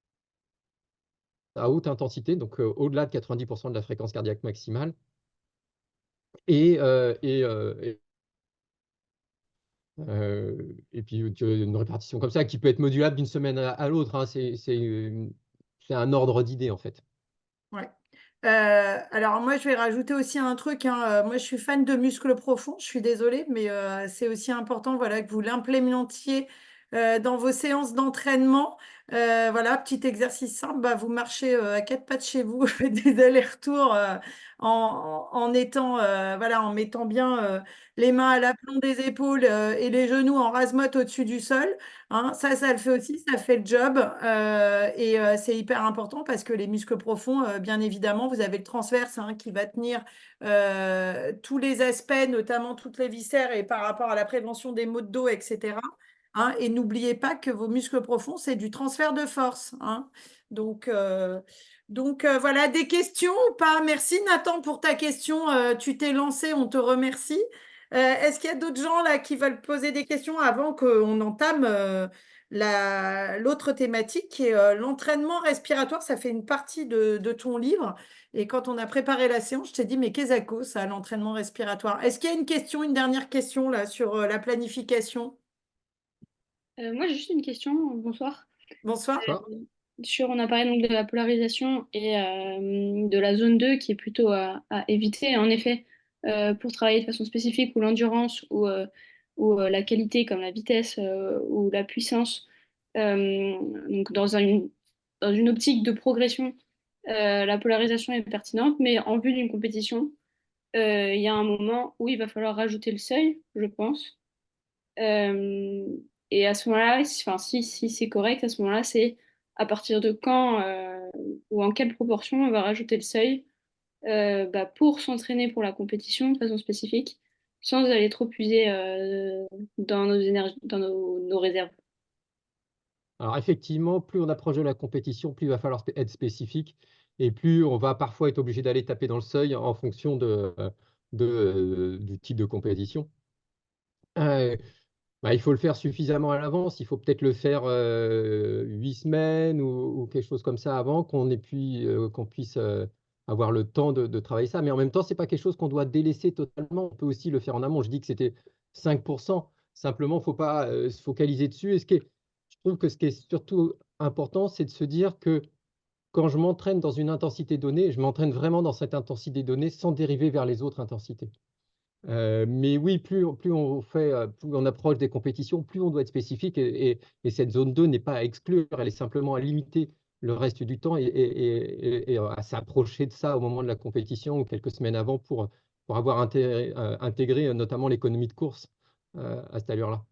à haute intensité, donc au-delà de 90% de la fréquence cardiaque maximale. Et, euh, et, euh, et, et puis tu as une répartition comme ça qui peut être modulable d'une semaine à l'autre, hein. C'est un ordre d'idées en fait. Ouais. Alors moi, je vais rajouter aussi un truc, hein. Moi, je suis fan de muscles profonds. Je suis désolée, mais c'est aussi important, voilà, que vous l'implémentiez dans vos séances d'entraînement. Voilà, petit exercice simple, bah, vous marchez à quatre pattes chez vous, faites des allers-retours en étant, voilà, en mettant bien les mains à l'aplomb des épaules et les genoux en rase-motte au-dessus du sol. Hein. Ça le fait aussi, ça fait le job. Et c'est hyper important parce que les muscles profonds, bien évidemment, vous avez le transverse hein, qui va tenir tous les aspects, notamment toutes les viscères et par rapport à la prévention des maux de dos, etc. Hein, et n'oubliez pas que vos muscles profonds, c'est du transfert de force. Hein. Donc, voilà, des questions ou pas? Merci Nathan pour ta question. Tu t'es lancé, on te remercie. Est-ce qu'il y a d'autres gens là qui veulent poser des questions avant qu'on entame l'autre thématique qui est l'entraînement respiratoire? Ça fait une partie de ton livre. Et quand on a préparé la séance, je t'ai dit, mais qu'est-ce que ça, l'entraînement respiratoire? Est-ce qu'il y a une question, une dernière question là sur la planification? Moi, j'ai juste une question. Bonsoir. Bonsoir. Bonsoir. On a parlé donc de la polarisation et de la zone 2 qui est plutôt à éviter. En effet, pour travailler de façon spécifique ou l'endurance ou la qualité comme la vitesse ou la puissance, donc dans une optique de progression, la polarisation est pertinente, mais en vue d'une compétition, il y a un moment où il va falloir rajouter le seuil, je pense. Euh, et à ce moment-là, enfin, si c'est correct, à ce moment-là, c'est à partir de quand ou en quelle proportion on va rajouter le seuil bah, pour s'entraîner pour la compétition de façon spécifique, sans aller trop puiser dans nos énergies, dans nos réserves. Alors effectivement, plus on approche de la compétition, plus il va falloir être spécifique et plus on va parfois être obligé d'aller taper dans le seuil en fonction du type de compétition. Euh, Bah, il faut le faire suffisamment à l'avance. Il faut peut-être le faire 8 semaines ou quelque chose comme ça avant qu'on puisse avoir le temps de travailler ça. Mais en même temps, c'est pas quelque chose qu'on doit délaisser totalement. On peut aussi le faire en amont. Je dis que c'était 5%. Simplement, il ne faut pas se focaliser dessus. Je trouve que ce qui est surtout important, c'est de se dire que quand je m'entraîne dans une intensité donnée, je m'entraîne vraiment dans cette intensité donnée sans dériver vers les autres intensités. Mais oui, plus on approche des compétitions, plus on doit être spécifique et cette zone 2 n'est pas à exclure, elle est simplement à limiter le reste du temps et à s'approcher de ça au moment de la compétition ou quelques semaines avant pour avoir intégré notamment l'économie de course à cette allure-là.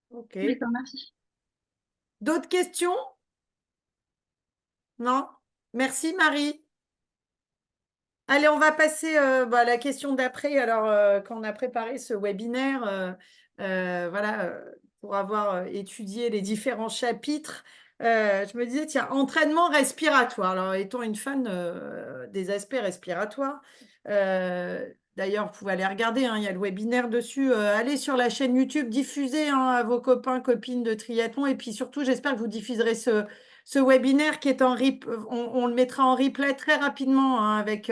Ok. D'accord, merci. D'autres questions? Non? Merci Marie. Allez, on va passer bah, à la question d'après. Alors, quand on a préparé ce webinaire, voilà, pour avoir étudié les différents chapitres, je me disais, tiens, entraînement respiratoire. Alors, étant une fan des aspects respiratoires, d'ailleurs, vous pouvez aller regarder, hein, il y a le webinaire dessus. Allez sur la chaîne YouTube, diffusez hein, à vos copains, copines de triathlon. Et puis surtout, j'espère que vous diffuserez ce webinaire qui est on le mettra en replay très rapidement hein, avec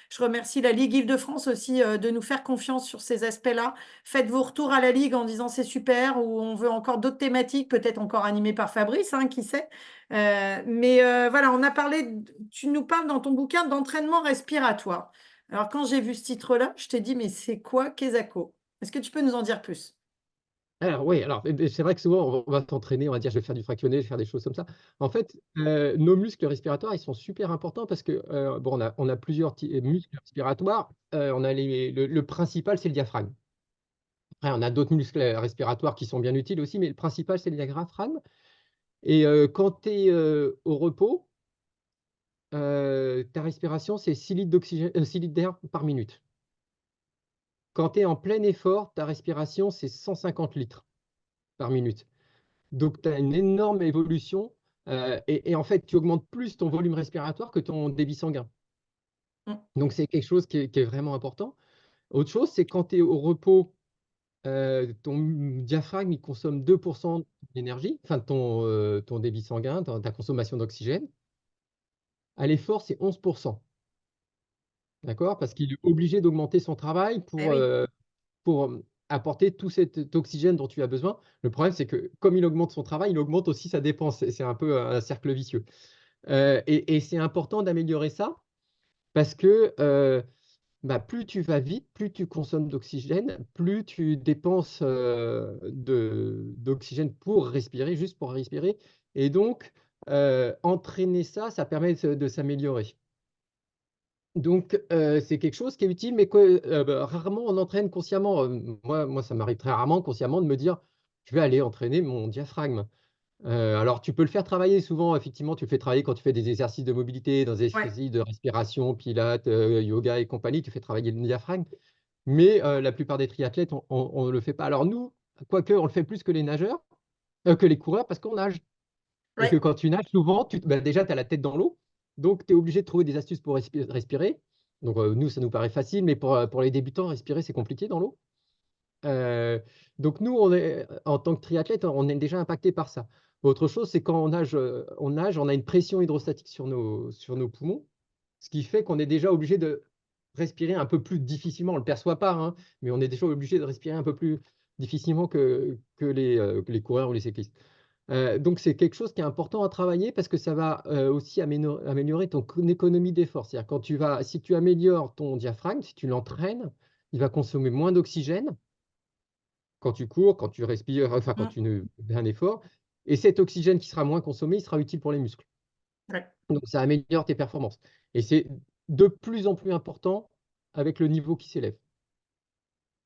je remercie la Ligue Île-de-France aussi de nous faire confiance sur ces aspects-là. Faites vos retours à la Ligue en disant c'est super ou on veut encore d'autres thématiques, peut-être encore animées par Fabrice, hein, qui sait. Mais voilà, tu nous parles dans ton bouquin d'entraînement respiratoire. Alors quand j'ai vu ce titre-là, je t'ai dit mais c'est quoi Kesako? Est-ce que tu peux nous en dire plus? Alors oui, c'est vrai que souvent on va s'entraîner, on va dire je vais faire du fractionné, je vais faire des choses comme ça. En fait, nos muscles respiratoires, ils sont super importants parce que bon, on a plusieurs muscles respiratoires. On a le principal, c'est le diaphragme. Après, on a d'autres muscles respiratoires qui sont bien utiles aussi, mais le principal, c'est le diaphragme. Et quand tu es au repos, ta respiration, c'est 6 litres d'oxygène, 6 litres d'air par minute. Quand tu es en plein effort, ta respiration, c'est 150 litres par minute. Donc, tu as une énorme évolution et en fait, tu augmentes plus ton volume respiratoire que ton débit sanguin. Mm. Donc, c'est quelque chose qui est vraiment important. Autre chose, c'est quand tu es au repos, ton diaphragme, il consomme 2% d'énergie, enfin, ton débit sanguin, ta consommation d'oxygène. À l'effort, c'est 11%. D'accord? Parce qu'il est obligé d'augmenter son travail Eh oui. pour apporter tout cet oxygène dont tu as besoin. Le problème, c'est que comme il augmente son travail, il augmente aussi sa dépense. C'est un peu un cercle vicieux. Et c'est important d'améliorer ça parce que bah, plus tu vas vite, plus tu consommes d'oxygène, plus tu dépenses d'oxygène pour respirer, juste pour respirer. Et donc, entraîner ça, ça permet de s'améliorer. Donc, c'est quelque chose qui est utile, mais que bah, rarement on entraîne consciemment. Moi, ça m'arrive très rarement consciemment de me dire, je vais aller entraîner mon diaphragme. Alors, tu peux le faire travailler souvent, effectivement, tu le fais travailler quand tu fais des exercices de mobilité, dans des Ouais, exercices de respiration, pilates, yoga et compagnie, tu fais travailler le diaphragme. Mais la plupart des triathlètes, on ne le fait pas. Alors nous, quoique, on le fait plus que les nageurs, que les coureurs, parce qu'on nage. Et que ouais. quand tu nages, souvent, bah, déjà, tu as la tête dans l'eau, donc tu es obligé de trouver des astuces pour respirer. Donc nous, ça nous paraît facile, mais pour les débutants, respirer, c'est compliqué dans l'eau. Euh, donc nous, en tant que triathlète, on est déjà impacté par ça. Autre chose, c'est quand on a une pression hydrostatique sur nos poumons, ce qui fait qu'on est déjà obligé de respirer un peu plus difficilement. On ne le perçoit pas, hein, mais on est déjà obligé de respirer un peu plus difficilement que les coureurs ou les cyclistes. Donc c'est quelque chose qui est important à travailler parce que ça va aussi améliorer ton économie d'effort. C'est-à-dire si tu améliores ton diaphragme, si tu l'entraînes, il va consommer moins d'oxygène quand tu cours, quand tu respires, enfin quand Mm. tu fais un effort. Et cet oxygène qui sera moins consommé, il sera utile pour les muscles. Ouais. Donc ça améliore tes performances. Et c'est de plus en plus important avec le niveau qui s'élève.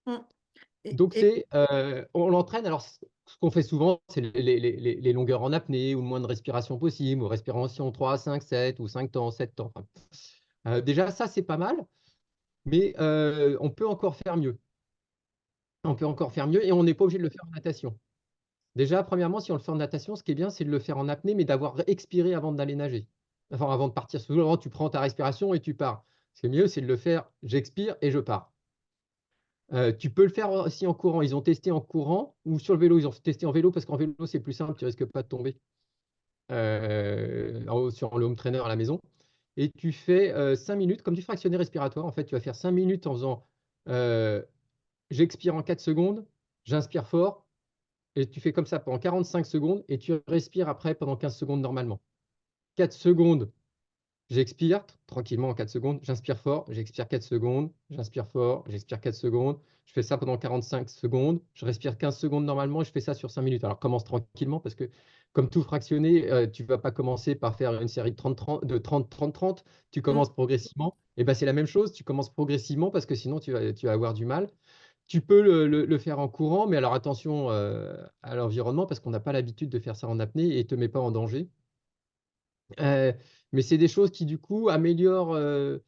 Mm. Et, Donc et- on l'entraîne. Alors ce qu'on fait souvent, c'est les longueurs en apnée ou le moins de respiration possible, ou respiration 3, 5, 7 ou 5 temps, 7 temps. Enfin, déjà, ça, c'est pas mal, mais on peut encore faire mieux. On peut encore faire mieux et on n'est pas obligé de le faire en natation. Déjà, premièrement, si on le fait en natation, ce qui est bien, c'est de le faire en apnée, mais d'avoir expiré avant d'aller nager. Enfin, avant de partir. Souvent, tu prends ta respiration et tu pars. Ce qui est mieux, c'est de le faire, j'expire et je pars. Tu peux le faire aussi en courant. Ils ont testé en courant ou sur le vélo. Ils ont testé en vélo parce qu'en vélo, c'est plus simple, tu risques pas de tomber sur le home trainer à la maison. Et tu fais 5 minutes, comme du fractionné respiratoire. En fait, tu vas faire 5 minutes en faisant euh, j'expire en 4 secondes, j'inspire fort, et tu fais comme ça pendant 45 secondes, et tu respires après pendant 15 secondes normalement. 4 secondes, j'expire tranquillement en 4 secondes, j'inspire fort, j'expire 4 secondes, j'inspire fort, j'expire 4 secondes. Je fais ça pendant 45 secondes, je respire 15 secondes normalement et je fais ça sur 5 minutes. Alors commence tranquillement parce que comme tout fractionné, tu ne vas pas commencer par faire une série de 30-30-30. Tu Mm. commences progressivement. Et ben, c'est la même chose, tu commences progressivement parce que sinon tu vas avoir du mal. Tu peux le faire en courant, mais alors attention à l'environnement parce qu'on n'a pas l'habitude de faire ça en apnée et ne te met pas en danger. Euh, mais c'est des choses qui, du coup, améliorent euh,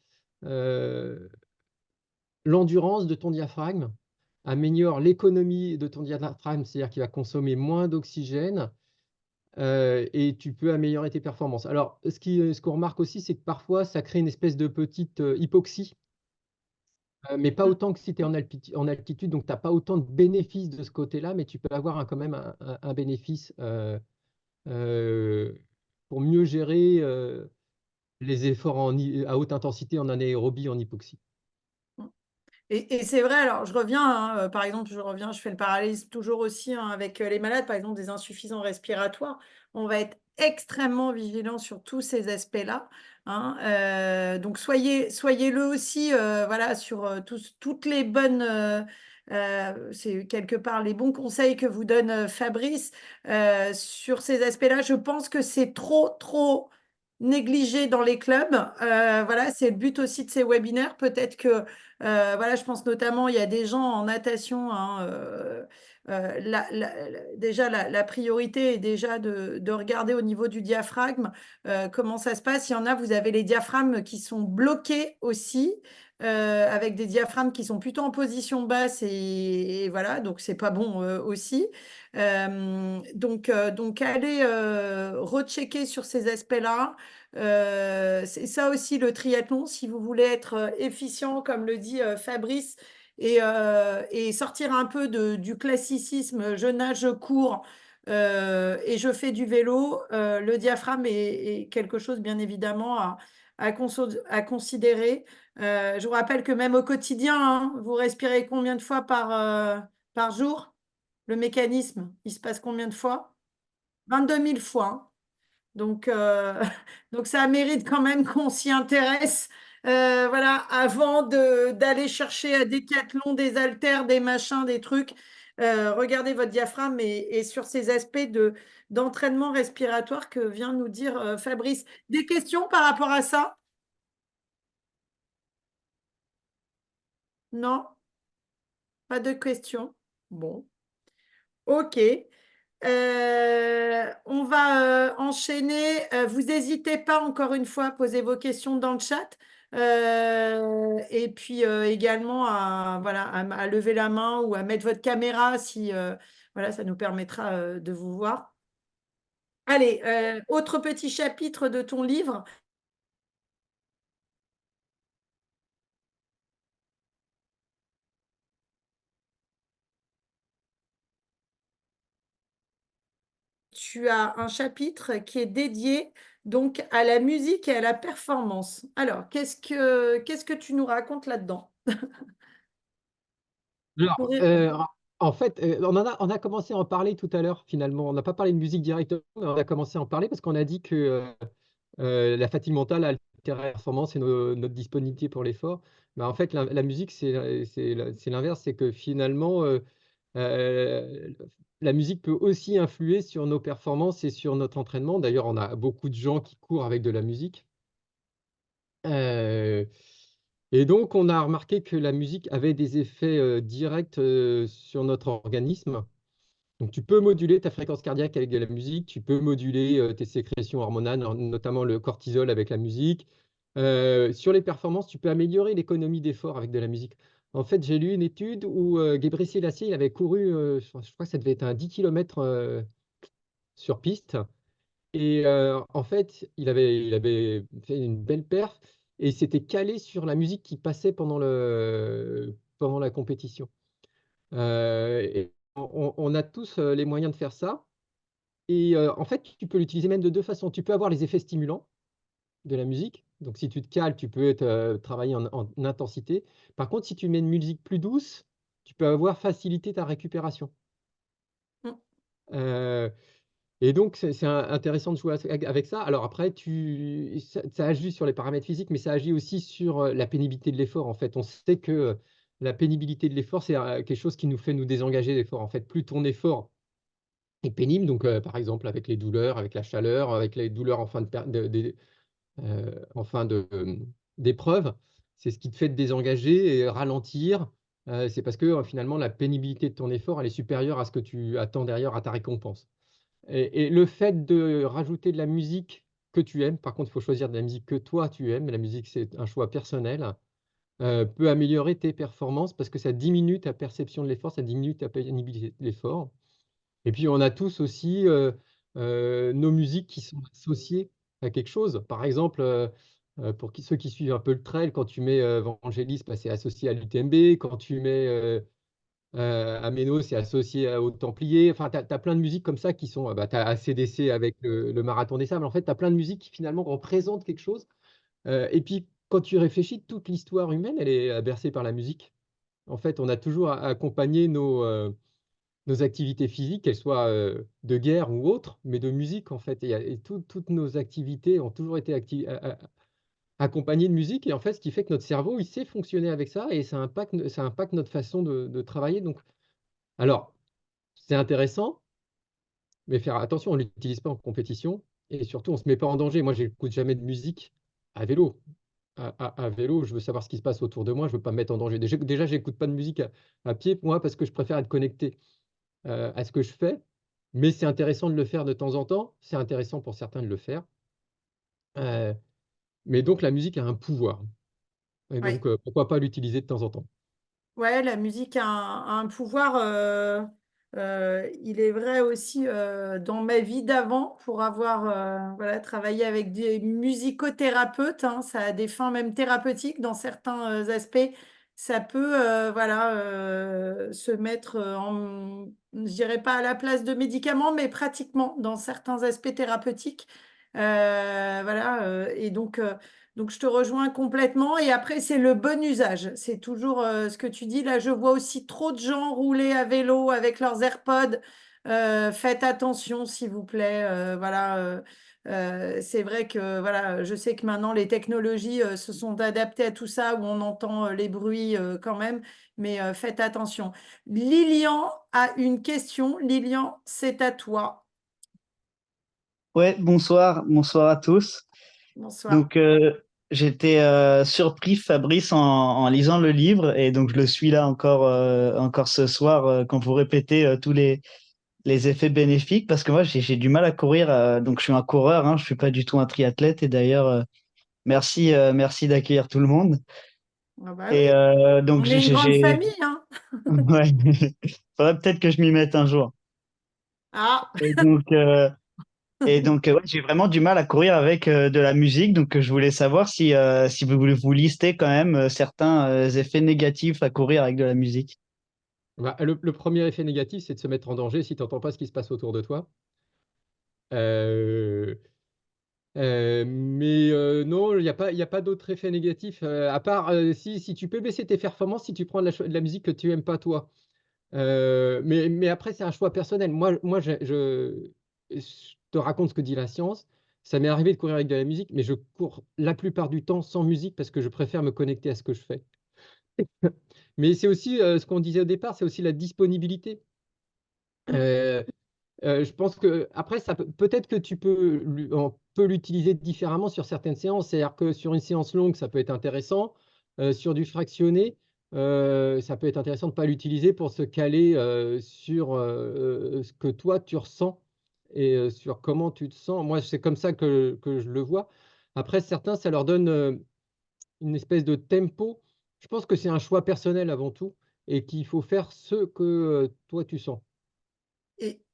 l'endurance de ton diaphragme, améliorent l'économie de ton diaphragme, c'est-à-dire qu'il va consommer moins d'oxygène et tu peux améliorer tes performances. Alors, ce qu'on remarque aussi, c'est que parfois, ça crée une espèce de petite hypoxie, mais pas Mm. autant que si tu es en altitude, donc tu n'as pas autant de bénéfices de ce côté-là, mais tu peux avoir quand même un bénéfice euh, pour mieux gérer les efforts à haute intensité en anaérobie, en hypoxie. Et c'est vrai, alors je reviens, hein, par exemple, je fais le parallélisme toujours aussi hein, avec les malades, par exemple des insuffisants respiratoires. On va être extrêmement vigilant sur tous ces aspects-là, hein. Donc soyez-le aussi, voilà, sur toutes les bonnes, c'est quelque part les bons conseils que vous donne Fabrice sur ces aspects-là. Je pense que c'est trop négligé dans les clubs. Voilà, c'est le but aussi de ces webinaires. Peut-être que voilà, je pense notamment, il y a des gens en natation, hein, déjà la priorité est déjà de regarder au niveau du diaphragme comment ça se passe. Il y en a, vous avez les diaphragmes qui sont bloqués aussi, avec des diaphragmes qui sont plutôt en position basse et voilà, donc c'est pas bon aussi. Donc allez rechecker sur ces aspects-là. C'est ça aussi le triathlon, si vous voulez être efficient, comme le dit Fabrice, et sortir un peu du classicisme, je nage, je cours et je fais du vélo. Le diaphragme est quelque chose, bien évidemment, à considérer. Je vous rappelle que même au quotidien, hein, vous respirez combien de fois par jour? Le mécanisme, il se passe combien de fois? 22 000 fois, hein. Donc, donc ça mérite quand même qu'on s'y intéresse voilà, avant d'aller chercher à Decathlon des haltères, des machins, des trucs. Regardez votre diaphragme et sur ces aspects d'entraînement respiratoire que vient nous dire Fabrice. Des questions par rapport à ça? Non? Pas de questions? Bon, ok. On va enchaîner. Vous n'hésitez pas, encore une fois, à poser vos questions dans le chat. Et puis également voilà, à lever la main ou à mettre votre caméra si voilà, ça nous permettra de vous voir. Allez, autre petit chapitre de ton livre. Tu as un chapitre qui est dédié donc à la musique et à la performance. Alors, qu'est-ce que tu nous racontes là-dedans? Alors, Pour- en fait, on a commencé à en parler tout à l'heure, finalement. On n'a pas parlé de musique directement, mais on a commencé à en parler parce qu'on a dit que la fatigue mentale altérait la performance et notre disponibilité pour l'effort. Mais en fait, la musique, c'est l'inverse, c'est que finalement, euh, la musique peut aussi influer sur nos performances et sur notre entraînement. D'ailleurs, on a beaucoup de gens qui courent avec de la musique. Euh, et donc, on a remarqué que la musique avait des effets directs sur notre organisme. Donc, tu peux moduler ta fréquence cardiaque avec de la musique, tu peux moduler tes sécrétions hormonales, notamment le cortisol avec la musique. Sur les performances, tu peux améliorer l'économie d'effort avec de la musique. En fait, j'ai lu une étude où Ghebreselassie, il avait couru, je crois que ça devait être un 10 km sur piste. Et en fait, il avait fait une belle perf et il s'était calé sur la musique qui passait pendant la compétition. Et on a tous les moyens de faire ça. Et en fait, tu peux l'utiliser même de deux façons. Tu peux avoir les effets stimulants de la musique. Donc, si tu te cales, tu peux travailler en intensité. Par contre, si tu mets une musique plus douce, tu peux avoir facilité ta récupération. Euh, et donc, c'est intéressant de jouer avec ça. Alors après, ça agit sur les paramètres physiques, mais ça agit aussi sur la pénibilité de l'effort. En fait, on sait que la pénibilité de l'effort, c'est quelque chose qui nous fait nous désengager d'effort. En fait, plus ton effort est pénible, donc par exemple avec les douleurs, avec la chaleur, avec les douleurs en fin d'épreuve, c'est ce qui te fait te désengager et ralentir. C'est parce que finalement, la pénibilité de ton effort, elle est supérieure à ce que tu attends derrière à ta récompense. Et le fait de rajouter de la musique que tu aimes, par contre, il faut choisir de la musique que toi tu aimes, la musique c'est un choix personnel, peut améliorer tes performances parce que ça diminue ta perception de l'effort, ça diminue ta pénibilité de l'effort. Et puis on a tous aussi nos musiques qui sont associées à quelque chose. Par exemple, pour ceux qui suivent un peu le trail, quand tu mets Vangelis, bah, c'est associé à l'UTMB. Quand tu mets Ameno, c'est associé aux Templiers. Enfin, tu as, plein de musiques comme ça qui sont. Bah, tu as ACDC avec le Marathon des Sables. En fait, tu as plein de musiques qui finalement représentent quelque chose. Et puis, quand tu réfléchis, toute l'histoire humaine, elle est bercée par la musique. En fait, on a toujours accompagné nos activités physiques, qu'elles soient de guerre ou autres, mais de musique, en fait. Et toutes nos activités ont toujours été accompagnées de musique. Et en fait, ce qui fait que notre cerveau, il sait fonctionner avec ça et ça impacte notre façon de travailler. Donc, alors, c'est intéressant, mais faire attention, on ne l'utilise pas en compétition et surtout, on ne se met pas en danger. Moi, je n'écoute jamais de musique à vélo. À vélo, je veux savoir ce qui se passe autour de moi, je ne veux pas me mettre en danger. Déjà, je n'écoute pas de musique à pied, moi, parce que je préfère être connecté à ce que je fais. Mais c'est intéressant de le faire de temps en temps. C'est intéressant pour certains de le faire. Euh, mais donc, la musique a un pouvoir. Et Ouais. donc, pourquoi pas l'utiliser de temps en temps? Ouais, la musique a un pouvoir. Il est vrai aussi dans ma vie d'avant, pour avoir voilà, travaillé avec des musicothérapeutes, hein, ça a des fins même thérapeutiques dans certains aspects. Ça peut voilà, se mettre je dirais pas à la place de médicaments, mais pratiquement dans certains aspects thérapeutiques. Voilà, et donc, je te rejoins complètement. Et après, c'est le bon usage. C'est toujours ce que tu dis. Là, je vois aussi trop de gens rouler à vélo avec leurs AirPods. Faites attention, s'il vous plaît. Voilà. C'est vrai que voilà, je sais que maintenant les technologies se sont adaptées à tout ça, où on entend les bruits quand même, mais faites attention. Lilian a une question. Lilian, c'est à toi. Ouais, bonsoir à tous. Bonsoir. Donc, j'étais surpris, Fabrice, en lisant le livre, et donc je le suis là encore ce soir quand vous répétez tous les effets bénéfiques, parce que moi, j'ai du mal à courir, donc je suis un coureur, hein, je suis pas du tout un triathlète, et d'ailleurs, merci d'accueillir tout le monde. Ah bah oui, Et donc, on est une grande famille, hein. ouais, faudrait peut-être que je m'y mette un jour. Ah, Et donc, ouais, j'ai vraiment du mal à courir avec de la musique. Donc, je voulais savoir si vous voulez vous lister quand même certains effets négatifs à courir avec de la musique. Bah, le premier effet négatif, c'est de se mettre en danger si tu n'entends pas ce qui se passe autour de toi. Euh, non, il y a pas d'autre effet négatif, à part si tu peux baisser tes performances si tu prends de la musique que tu aimes pas toi. Mais après, c'est un choix personnel. Moi je te raconte ce que dit la science. Ça m'est arrivé de courir avec de la musique, mais je cours la plupart du temps sans musique parce que je préfère me connecter à ce que je fais. Mais c'est aussi ce qu'on disait au départ, c'est aussi la disponibilité. Euh, je pense que après, peut-être que on peut l'utiliser différemment sur certaines séances. C'est-à-dire que sur une séance longue, ça peut être intéressant. Sur du fractionné, ça peut être intéressant de ne pas l'utiliser pour se caler sur ce que toi tu ressens et sur comment tu te sens. Moi, c'est comme ça que je le vois. Après, certains, ça leur donne une espèce de tempo. Je pense que c'est un choix personnel avant tout et qu'il faut faire ce que toi tu sens.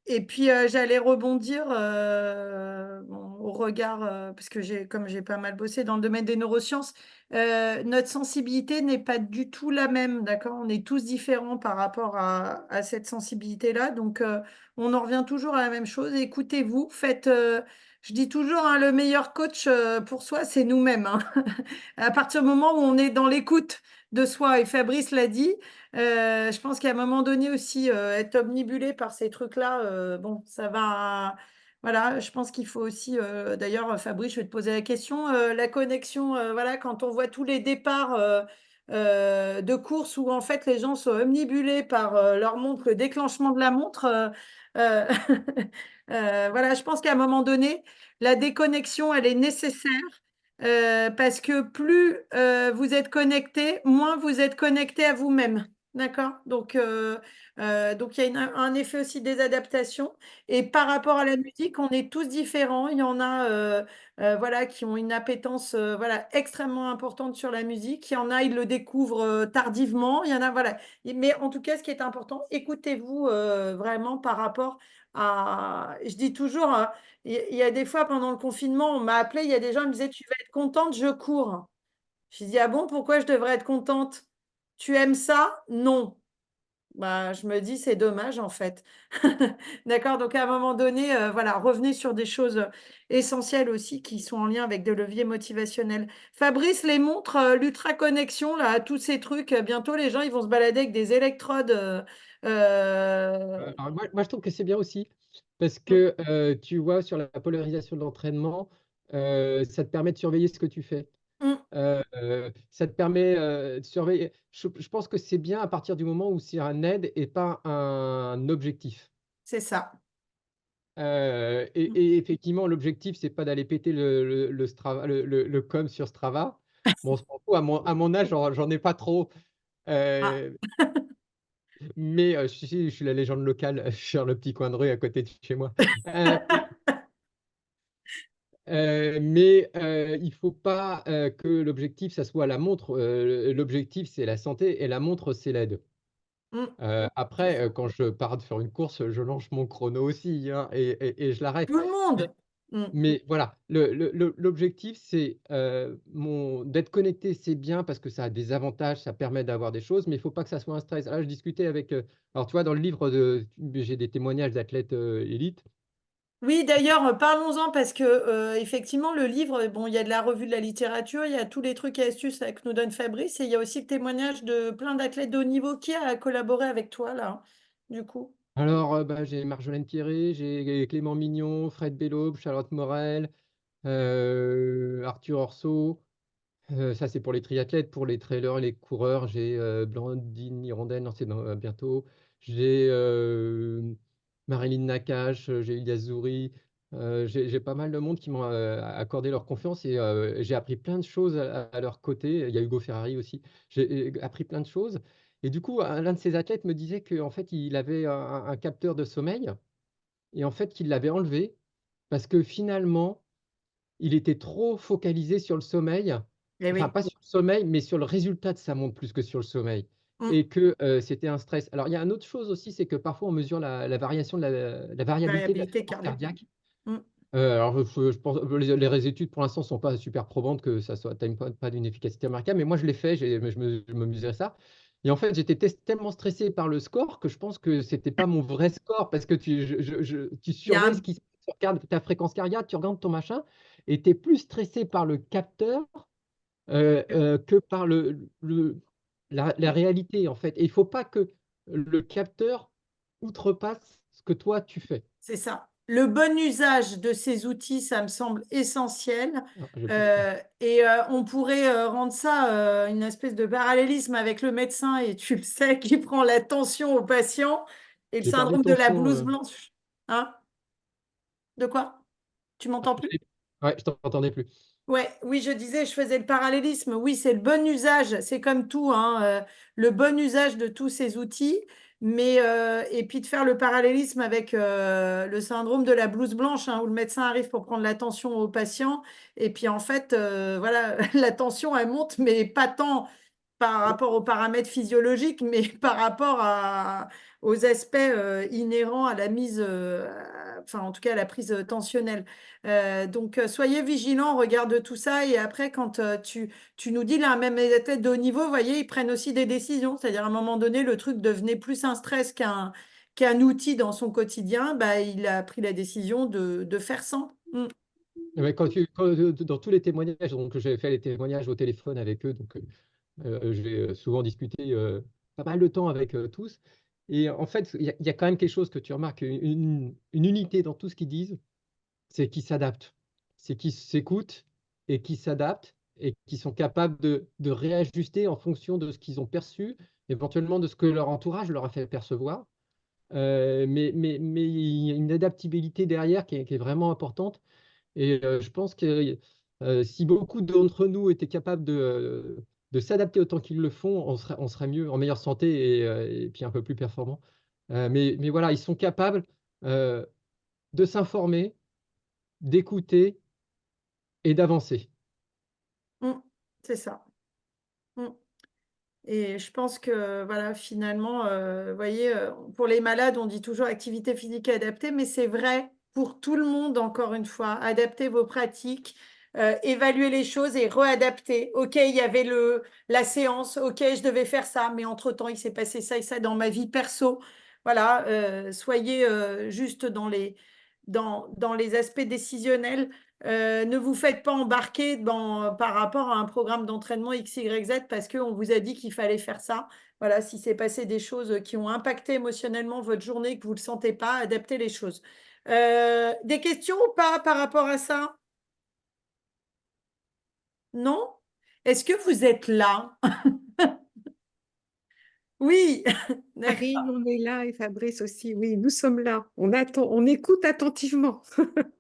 et puis j'allais rebondir bon, au regard, parce que comme j'ai pas mal bossé dans le domaine des neurosciences, notre sensibilité n'est pas du tout la même, d'accord? On est tous différents par rapport à cette sensibilité-là, donc on en revient toujours à la même chose. Écoutez-vous, faites, je dis toujours, hein, le meilleur coach pour soi, c'est nous-mêmes, hein. À partir du moment où on est dans l'écoute de soi, et Fabrice l'a dit. Je pense qu'à un moment donné aussi, être omnibulé par ces trucs-là, bon, ça va. Voilà, je pense qu'il faut aussi. D'ailleurs, Fabrice, je vais te poser la question. La connexion, voilà, quand on voit tous les départs de course où en fait les gens sont omnibulés par leur montre, le déclenchement de la montre. Euh, voilà, je pense qu'à un moment donné, la déconnexion, elle est nécessaire. Parce que plus vous êtes connecté, moins vous êtes connecté à vous-même. D'accord? Donc il y a un effet aussi des adaptations. Et par rapport à la musique, on est tous différents. Il y en a voilà, qui ont une appétence voilà, extrêmement importante sur la musique. Il y en a, ils le découvrent tardivement. Il y en a, voilà. Mais en tout cas, ce qui est important, écoutez-vous vraiment par rapport à. Je dis toujours, hein, il y a des fois pendant le confinement, on m'a appelé, il y a des gens qui me disaient, tu vas être contente, je cours. Je dis, ah bon, pourquoi je devrais être contente? Tu aimes ça? Non. Bah, je me dis, c'est dommage en fait. D'accord? Donc à un moment donné, voilà, revenez sur des choses essentielles aussi qui sont en lien avec des leviers motivationnels. Fabrice, les montres, l'ultra-connexion, là, tous ces trucs, bientôt les gens, ils vont se balader avec des électrodes. Alors moi, je trouve que c'est bien aussi parce que tu vois, sur la polarisation de l'entraînement, ça te permet de surveiller ce que tu fais. mm, Ça te permet de surveiller. Je pense que c'est bien à partir du moment où c'est un aide et pas un objectif. c'est ça. Et effectivement, l'objectif, c'est pas d'aller péter le Strava, le com sur Strava. Bon, on s'en fout, à mon âge, j'en ai pas trop. Ah. Euh, mais je suis la légende locale sur le petit coin de rue à côté de chez moi. Euh, il faut pas que l'objectif, ça soit la montre. L'objectif, c'est la santé et la montre, c'est l'aide. Mm. Après, quand je pars de faire une course, je lance mon chrono aussi, hein, et je l'arrête. Tout le monde. Mm. Mais voilà, l'objectif, c'est d'être connecté, c'est bien parce que ça a des avantages, ça permet d'avoir des choses, mais il ne faut pas que ça soit un stress. Là, je discutais avec, alors tu vois, dans le livre, j'ai des témoignages d'athlètes élites. Oui, d'ailleurs, parlons-en parce que effectivement, le livre, bon, il y a de la revue de la littérature, il y a tous les trucs et astuces que nous donne Fabrice, et il y a aussi le témoignage de plein d'athlètes de haut niveau qui a collaboré avec toi là, du coup. Alors, j'ai Marjolaine Thierry, j'ai Clément Mignon, Fred Bellaube, Charlotte Morel, Arthur Orso. Ça, c'est pour les triathlètes. Pour les trailers et les coureurs, j'ai Blandine Hirondelle, non, c'est bientôt. J'ai Marilyn Nakache, j'ai Ilyas Zouri. J'ai pas mal de monde qui m'ont accordé leur confiance et j'ai appris plein de choses à leur côté. Il y a Hugo Ferrari aussi. J'ai appris plein de choses. Et du coup, l'un de ces athlètes me disait qu'en fait, il avait un capteur de sommeil et en fait, qu'il l'avait enlevé parce que finalement, il était trop focalisé sur le sommeil, Eh enfin oui. pas sur le sommeil, mais sur le résultat de sa montre plus que sur le sommeil. Mm. Et que c'était un stress. Alors, il y a une autre chose aussi, c'est que parfois on mesure la variation de la variabilité de la Variabilité fréquence cardiaque. cardiaque. Mm. Alors, je pense les études pour l'instant ne sont pas super probantes que ça soit pas d'une efficacité remarquable, mais moi je l'ai fait, je me mesurais ça. Et en fait, j'étais tellement stressé par le score que je pense que c'était pas mon vrai score parce que tu Il y a surveilles ce un- qui se passe, tu regardes ta fréquence cardiaque, tu regardes ton machin, et tu es plus stressé par le capteur que par la réalité, en fait. Et il ne faut pas que le capteur outrepasse ce que toi tu fais. C'est ça. Le bon usage de ces outils, ça me semble essentiel. Ah, j'ai plus de- On pourrait rendre ça une espèce de parallélisme avec le médecin, et tu le sais, qui prend la tension au patient et le J'ai perdu syndrome de ton la son. blouse blanche. Hein? De quoi? Tu m'entends plus? Ouais, je t'entendais plus. Ouais, oui, je disais, je faisais le parallélisme. Oui, c'est le bon usage. C'est comme tout, hein, le bon usage de tous ces outils. Et puis de faire le parallélisme avec le syndrome de la blouse blanche, hein, où le médecin arrive pour prendre l'attention au patient. Et puis en fait, voilà, la tension, elle monte, mais pas tant par rapport aux paramètres physiologiques, mais par rapport aux aspects inhérents à la mise, enfin en tout cas à la prise tensionnelle. Soyez vigilants, regarde tout ça et après, quand tu nous dis là, même les athlètes de haut niveau, vous voyez, ils prennent aussi des décisions. C'est-à-dire à un moment donné, le truc devenait plus un stress qu'un outil dans son quotidien. Bah, il a pris la décision de faire sans. Mm. Ouais, dans tous les témoignages, donc j'ai fait les témoignages au téléphone avec eux, donc j'ai souvent discuté pas mal de temps avec tous. Et en fait, il y a quand même quelque chose que tu remarques, une unité dans tout ce qu'ils disent, c'est qu'ils s'adaptent. C'est qu'ils s'écoutent et qu'ils s'adaptent et qu'ils sont capables de réajuster en fonction de ce qu'ils ont perçu, éventuellement de ce que leur entourage leur a fait percevoir. Mais il y a une adaptabilité derrière qui est vraiment importante. Et je pense que si beaucoup d'entre nous étaient capables de s'adapter autant qu'ils le font, on serait mieux, en meilleure santé et puis un peu plus performant. Mais voilà, ils sont capables euh, de s'informer, d'écouter et d'avancer. Mm. C'est ça. Mm. Et je pense que, voilà, finalement, vous voyez, pour les malades, on dit toujours activité physique adaptée, mais c'est vrai pour tout le monde, encore une fois. Adaptez vos pratiques, évaluer les choses et réadapter. OK, il y avait la séance, OK, je devais faire ça, mais entre-temps, il s'est passé ça et ça dans ma vie perso. Voilà, soyez juste dans les aspects décisionnels. Ne vous faites pas embarquer par rapport à un programme d'entraînement X, Y, Z parce qu'on vous a dit qu'il fallait faire ça. Voilà, si c'est passé des choses qui ont impacté émotionnellement votre journée, que vous ne le sentez pas, adaptez les choses. Des questions ou pas par rapport à ça? Non? Est-ce que vous êtes là? Oui, Karine, on est là et Fabrice aussi. Oui, nous sommes là. On attend, on écoute attentivement.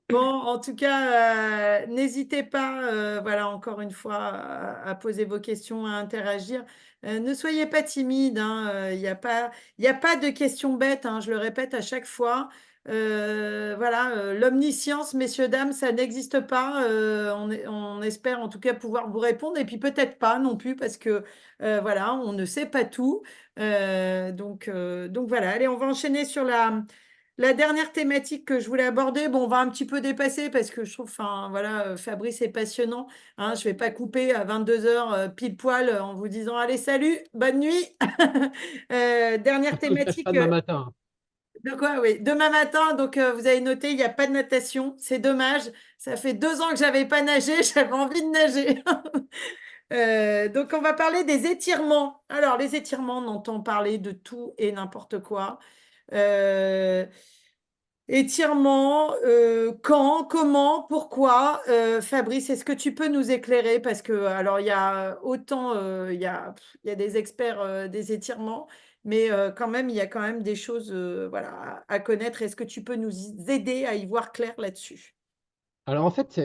bon, en tout cas, n'hésitez pas, voilà, encore une fois, à poser vos questions, à interagir. Ne soyez pas timide, hein, il y a pas de questions bêtes, hein, je le répète à chaque fois. Voilà, l'omniscience, messieurs, dames, ça n'existe pas. On espère en tout cas pouvoir vous répondre, et puis peut-être pas non plus, parce que voilà, on ne sait pas tout. Donc voilà, allez, on va enchaîner sur la dernière thématique que je voulais aborder. Bon, on va un petit peu dépasser parce que je trouve, enfin, voilà, Fabrice est passionnant. Hein, je ne vais pas couper à 22 heures pile poil en vous disant allez, salut, bonne nuit. Dernière Surtout, je reste pas thématique. demain matin. De quoi? Oui, demain matin. Donc, vous avez noté, il n'y a pas de natation. C'est dommage. Ça fait 2 ans que j'avais pas nagé. J'avais envie de nager. Donc, on va parler des étirements. Alors, les étirements, on entend parler de tout et n'importe quoi. Euh, Étirement, quand, comment, pourquoi? Fabrice, est-ce que tu peux nous éclairer? Parce que, alors, il y a autant, il y a des experts des étirements, mais quand même, il y a quand même des choses voilà, à connaître. Est-ce que tu peux nous aider à y voir clair là-dessus? Alors en fait,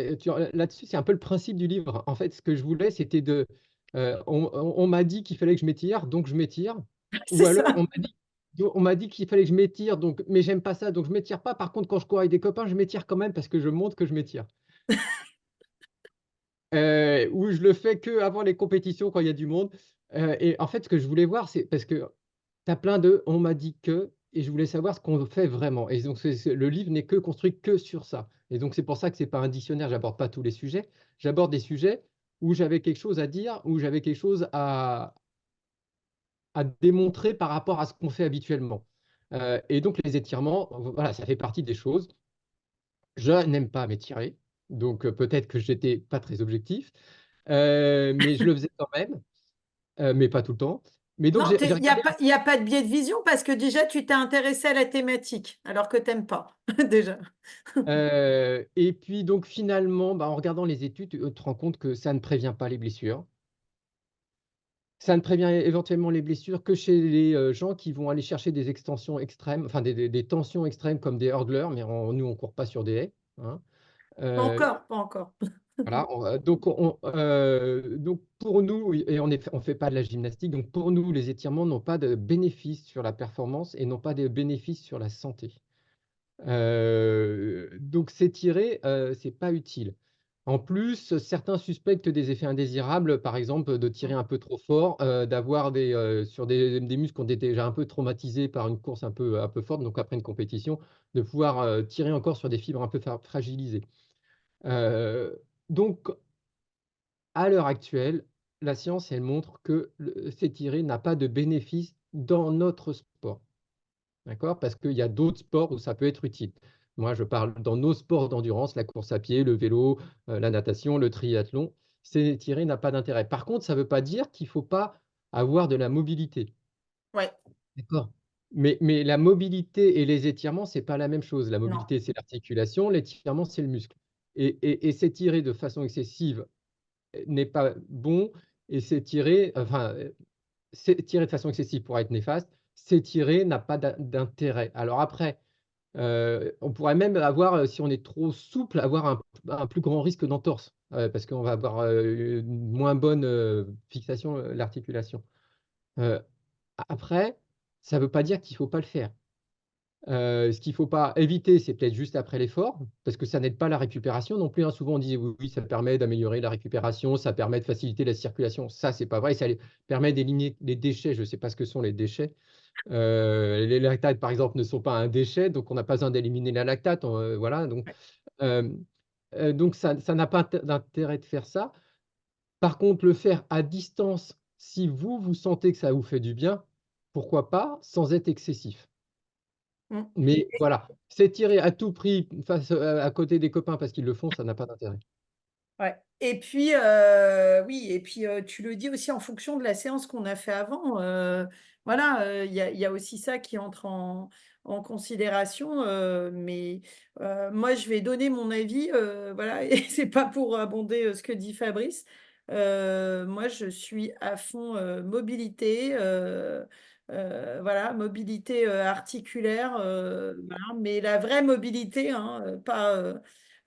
là-dessus, c'est un peu le principe du livre. En fait, ce que je voulais, c'était on m'a dit qu'il fallait que je m'étire, donc je m'étire. C'est Ou alors, ça. on m'a dit qu'il fallait que je m'étire, donc, mais j'aime pas ça, donc je m'étire pas. Par contre, quand je cours avec des copains, je m'étire quand même parce que je montre que je m'étire. Ou je le fais que avant les compétitions quand il y a du monde. Et en fait, ce que je voulais voir, c'est parce que tu as plein de «on m'a dit que» et je voulais savoir ce qu'on fait vraiment et donc le livre n'est que construit que sur ça et donc c'est pour ça que c'est pas un dictionnaire, j'aborde pas tous les sujets. J'aborde des sujets où j'avais quelque chose à dire, où j'avais quelque chose à démontrer par rapport à ce qu'on fait habituellement. Et donc les étirements, voilà, ça fait partie des choses. Je n'aime pas m'étirer, donc peut-être que j'étais pas très objectif, mais je le faisais quand même, mais pas tout le temps. Mais donc Non, j'ai regardé. il y a pas de biais de vision parce que déjà, tu t'es intéressé à la thématique, alors que tu n'aimes pas, déjà. Et puis donc finalement, bah, en regardant les études, tu te rends compte que ça ne prévient pas les blessures. Ça ne prévient éventuellement les blessures que chez les, gens qui vont aller chercher des extensions extrêmes, enfin des tensions extrêmes comme des hurdlers, mais nous on court pas sur des haies, hein. Pas Heu, encore, pas encore. voilà, donc pour nous et on fait pas de la gymnastique, donc pour nous, les étirements n'ont pas de bénéfice sur la performance et n'ont pas de bénéfice sur la santé. Donc s'étirer, c'est pas utile. En plus, certains suspectent des effets indésirables, par exemple, de tirer un peu trop fort, d'avoir sur des muscles qui ont été déjà un peu traumatisés par une course un peu forte, donc après une compétition, de pouvoir, tirer encore sur des fibres un peu fragilisées. Donc à l'heure actuelle, la science, elle montre que s'étirer n'a pas de bénéfice dans notre sport. D'accord? Parce qu'il y a d'autres sports où ça peut être utile. Moi, je parle dans nos sports d'endurance, la course à pied, le vélo, la natation, le triathlon. S'étirer n'a pas d'intérêt. Par contre, ça ne veut pas dire qu'il ne faut pas avoir de la mobilité. Ouais, D'accord? Mais la mobilité et les étirements, ce n'est pas la même chose. La non. mobilité, c'est l'articulation, l'étirement, c'est le muscle. Et s'étirer de façon excessive n'est pas bon et s'étirer de façon excessive pourra être néfaste. S'étirer n'a pas d'intérêt. Alors après, on pourrait même avoir, si on est trop souple, avoir un plus grand risque d'entorse, parce qu'on va avoir, une moins bonne, fixation, l'articulation. Heu, après, ça ne veut pas dire qu'il ne faut pas le faire. Ce qu'il ne faut pas éviter, c'est peut-être juste après l'effort, parce que ça n'aide pas la récupération non plus, hein. Souvent on dit: «Oui, oui, ça permet d'améliorer la récupération, ça permet de faciliter la circulation». Ça, c'est pas vrai, ça permet d'éliminer les déchets. Je ne sais pas ce que sont les déchets. Les lactates, par exemple, ne sont pas un déchet, donc on n'a pas besoin d'éliminer la lactate, voilà, hem, donc ça n'a pas d'intérêt de faire ça. Par contre, le faire à distance, si vous, vous sentez que ça vous fait du bien, pourquoi pas, sans être excessif. Mm. Mais voilà, s'étirer à tout prix face, à côté des copains parce qu'ils le font, ça n'a pas d'intérêt. Ouais. Et puis, oui, et puis tu le dis aussi en fonction de la séance qu'on a fait avant. Voilà, il y a aussi ça qui entre en considération. Mais moi, je vais donner mon avis. Voilà, et c'est pas pour abonder ce que dit Fabrice. Moi, je suis à fond mobilité. Voilà, mobilité articulaire, voilà, mais la vraie mobilité, hein, pas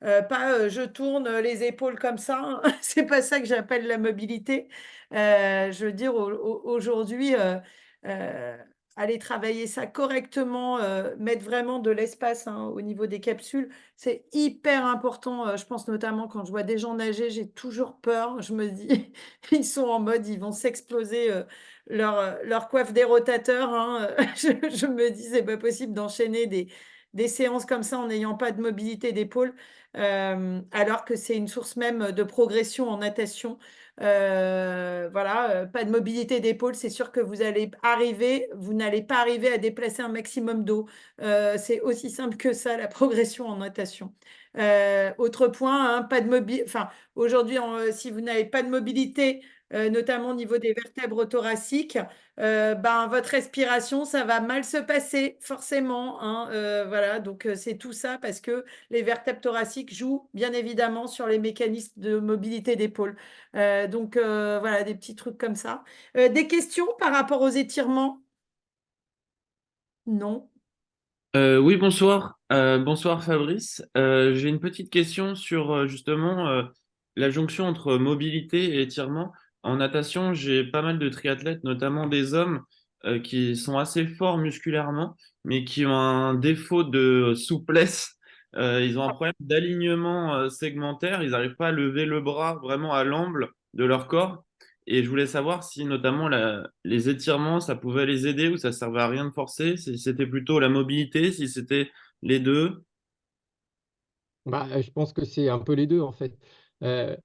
je tourne les épaules comme ça, hein. C'est pas ça que j'appelle la mobilité. Je veux dire, aujourd'hui, euh, aller travailler ça correctement, mettre vraiment de l'espace hein, au niveau des capsules, c'est hyper important. Je pense notamment quand je vois des gens nager, j'ai toujours peur. Je me dis, ils sont en mode, ils vont s'exploser leur coiffe des rotateurs, hein. Je me dis, c'est pas possible d'enchaîner des séances comme ça en n'ayant pas de mobilité d'épaule alors que c'est une source même de progression en natation. Voilà, pas de mobilité d'épaule, c'est sûr que vous n'allez pas arriver à déplacer un maximum d'eau. C'est aussi simple que ça, la progression en natation. Autre point, hein, pas de enfin, aujourd'hui, si vous n'avez pas de mobilité, notamment au niveau des vertèbres thoraciques, ben, votre respiration, ça va mal se passer, forcément, hein, voilà, donc c'est tout ça parce que les vertèbres thoraciques jouent bien évidemment sur les mécanismes de mobilité d'épaule. Donc voilà, des petits trucs comme ça. Des questions par rapport aux étirements? Non. Oui, bonsoir. Bonsoir Fabrice. J'ai une petite question sur justement la jonction entre mobilité et étirement. En natation, j'ai pas mal de triathlètes, notamment des hommes qui sont assez forts musculairement, mais qui ont un défaut de souplesse. Ils ont un problème d'alignement segmentaire. Ils n'arrivent pas à lever le bras vraiment à l'angle de leur corps. Et je voulais savoir si notamment les étirements, ça pouvait les aider ou ça servait à rien de forcer, si c'était plutôt la mobilité, si c'était les deux. Bah, je pense que c'est un peu les deux en fait. Euh,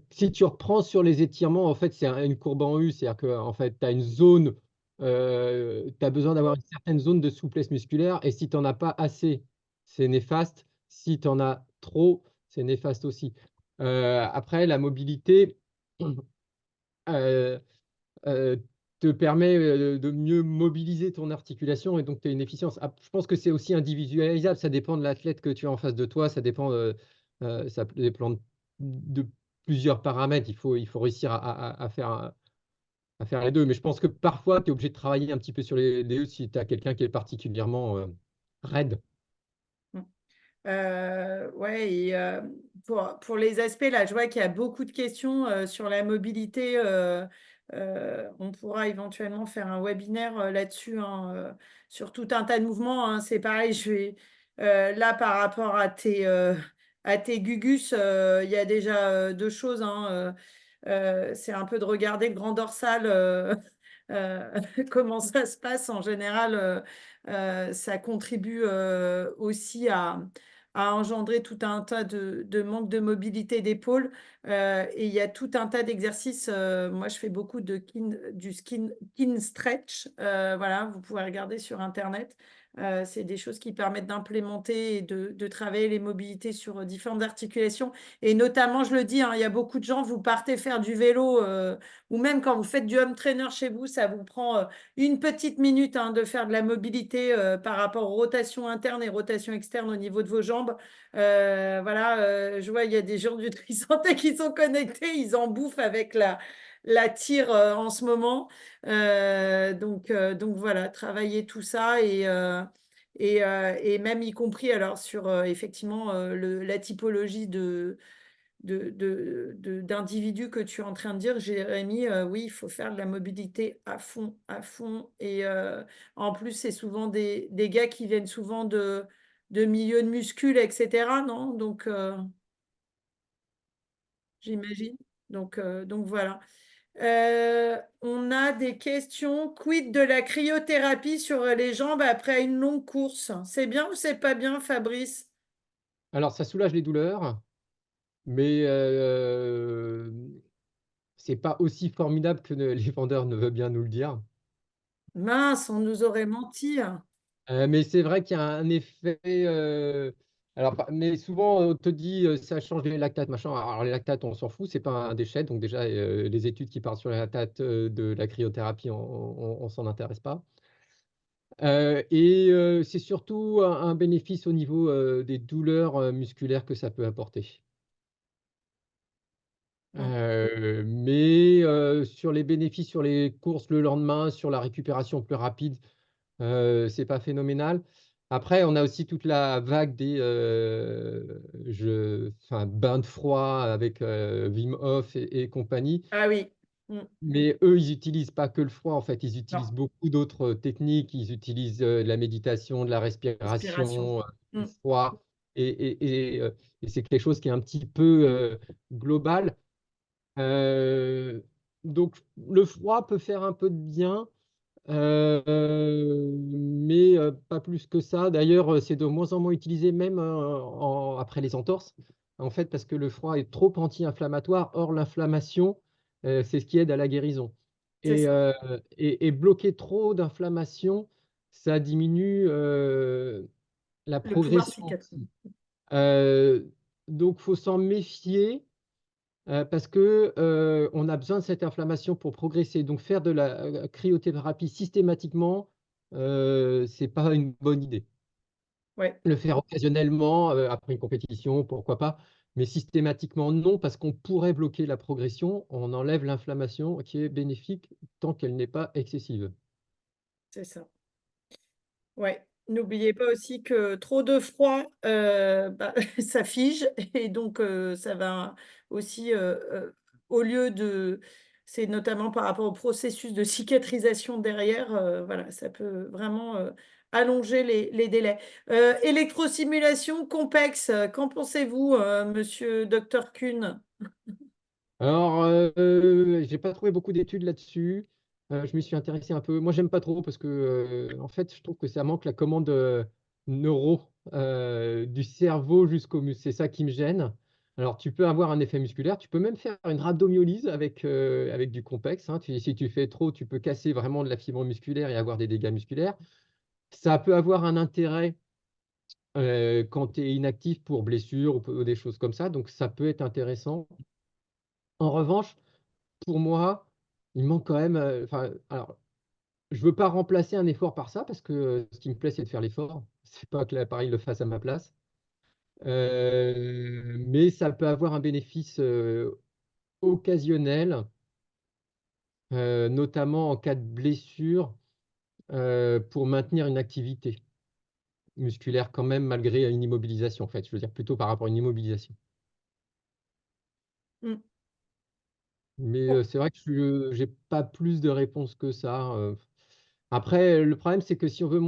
Si tu reprends sur les étirements, en fait, c'est une courbe en U, c'est-à-dire que en fait, tu as une zone, tu as besoin d'avoir une certaine zone de souplesse musculaire, et si tu n'en as pas assez, c'est néfaste. Si tu en as trop, c'est néfaste aussi. Après, la mobilité euh, euh, te permet de mieux mobiliser ton articulation, et donc tu as une efficience. Ah, je pense que c'est aussi individualisable, ça dépend de l'athlète que tu as en face de toi, ça dépend, ça dépend de plusieurs paramètres. Il faut réussir à faire les deux. Mais je pense que parfois, tu es obligé de travailler un petit peu sur les deux si tu as quelqu'un qui est particulièrement raide. Ouais, et pour les aspects, là, je vois qu'il y a beaucoup de questions sur la mobilité. On pourra éventuellement faire un webinaire là-dessus, hein, sur tout un tas de mouvements, hein. C'est pareil, là, par rapport à tes gugus, il y a déjà deux choses, hein. C'est un peu de regarder le grand dorsal, euh, comment ça se passe en général. Ça contribue aussi à engendrer tout un tas de manque de mobilité d'épaule. Et il y a tout un tas d'exercices. Moi, je fais beaucoup du skin stretch. Voilà, vous pouvez regarder sur Internet. C'est des choses qui permettent d'implémenter et de travailler les mobilités sur différentes articulations. Et notamment, je le dis, hein, il y a beaucoup de gens, vous partez faire du vélo, ou même quand vous faites du home trainer chez vous, ça vous prend une petite minute, hein, de faire de la mobilité par rapport aux rotations internes et rotations externes au niveau de vos jambes. Voilà, je vois, il y a des gens du Trisantais qui sont connectés, ils en bouffent avec la tire en ce moment. Donc voilà, travailler tout ça et même y compris alors sur effectivement la typologie d'individus que tu es en train de dire, Jérémy, oui, il faut faire de la mobilité à fond, à fond. Et en plus, c'est souvent des gars qui viennent souvent de milieux de muscles, etc. Non? Donc, j'imagine. Donc voilà. On a des questions. Quid de la cryothérapie sur les jambes après une longue course? C'est bien ou c'est pas bien, Fabrice? Alors, ça soulage les douleurs, mais c'est pas aussi formidable que les vendeurs ne veulent bien nous le dire. Mince, on nous aurait menti, hein. Mais c'est vrai qu'il y a un effet. Alors, mais souvent, on te dit ça change les lactates, machin. Alors, les lactates, on s'en fout, c'est pas un déchet. Donc, déjà, les études qui parlent sur les lactates de la cryothérapie, on s'en intéresse pas. Et c'est surtout un bénéfice au niveau des douleurs musculaires que ça peut apporter. Mm. Mais sur les bénéfices, sur les courses le lendemain, sur la récupération plus rapide, c'est pas phénoménal. Après, on a aussi toute la vague des enfin, bains de froid avec Wim Hof et compagnie. Ah oui. Mm. Mais eux, ils n'utilisent pas que le froid, en fait. Ils utilisent Non, beaucoup d'autres techniques. Ils utilisent de la méditation, de la respiration. respiration, du Mm. froid. Et c'est quelque chose qui est un petit peu global. Euh, donc, le froid peut faire un peu de bien, mais pas plus que ça. D'ailleurs, c'est de moins en moins utilisé, même après les entorses, en fait, parce que le froid est trop anti-inflammatoire. Or, l'inflammation, c'est ce qui aide à la guérison. C'est Et, ça. euh, et bloquer trop d'inflammation, ça diminue la Le pouvoir progression cicatrice. aussi. Euh, donc, faut s'en méfier. parce que on a besoin de cette inflammation pour progresser. Donc faire de la cryothérapie systématiquement, c'est pas une bonne idée. Ouais, Le faire occasionnellement, après une compétition, pourquoi pas, mais systématiquement non, parce qu'on pourrait bloquer la progression. On enlève l'inflammation qui est bénéfique tant qu'elle n'est pas excessive. c'est ça. Ouais. N'oubliez pas aussi que trop de froid, bah, ça fige et donc ça va aussi, au lieu de c'est notamment par rapport au processus de cicatrisation derrière, voilà, ça peut vraiment, allonger les délais. Électrosimulation complexe, qu'en pensez-vous, monsieur docteur Kuhn? Alors, j'ai pas trouvé beaucoup d'études là-dessus. Je m'y suis intéressé un peu. Moi, j'aime pas trop parce que, en fait, je trouve que ça manque la commande neuro du cerveau jusqu'au muscle. C'est ça qui me gêne. Alors, tu peux avoir un effet musculaire. Tu peux même faire une rhabdomyolyse avec du complexe, hein. Si tu fais trop, tu peux casser vraiment de la fibre musculaire et avoir des dégâts musculaires. Ça peut avoir un intérêt quand tu es inactif pour blessure ou des choses comme ça. Donc, ça peut être intéressant. En revanche, pour moi, il manque quand même, enfin, alors, je veux pas remplacer un effort par ça parce que, ce qui me plaît, c'est de faire l'effort. C'est pas que l'appareil le fasse à ma place. Mais ça peut avoir un bénéfice, occasionnel, notamment en cas de blessure, pour maintenir une activité musculaire quand même malgré une immobilisation, en fait. Je veux dire plutôt par rapport à une immobilisation. Mmh. Mais, Oh, c'est vrai que j'ai pas plus de réponses que ça. Après, le problème, c'est que si on veut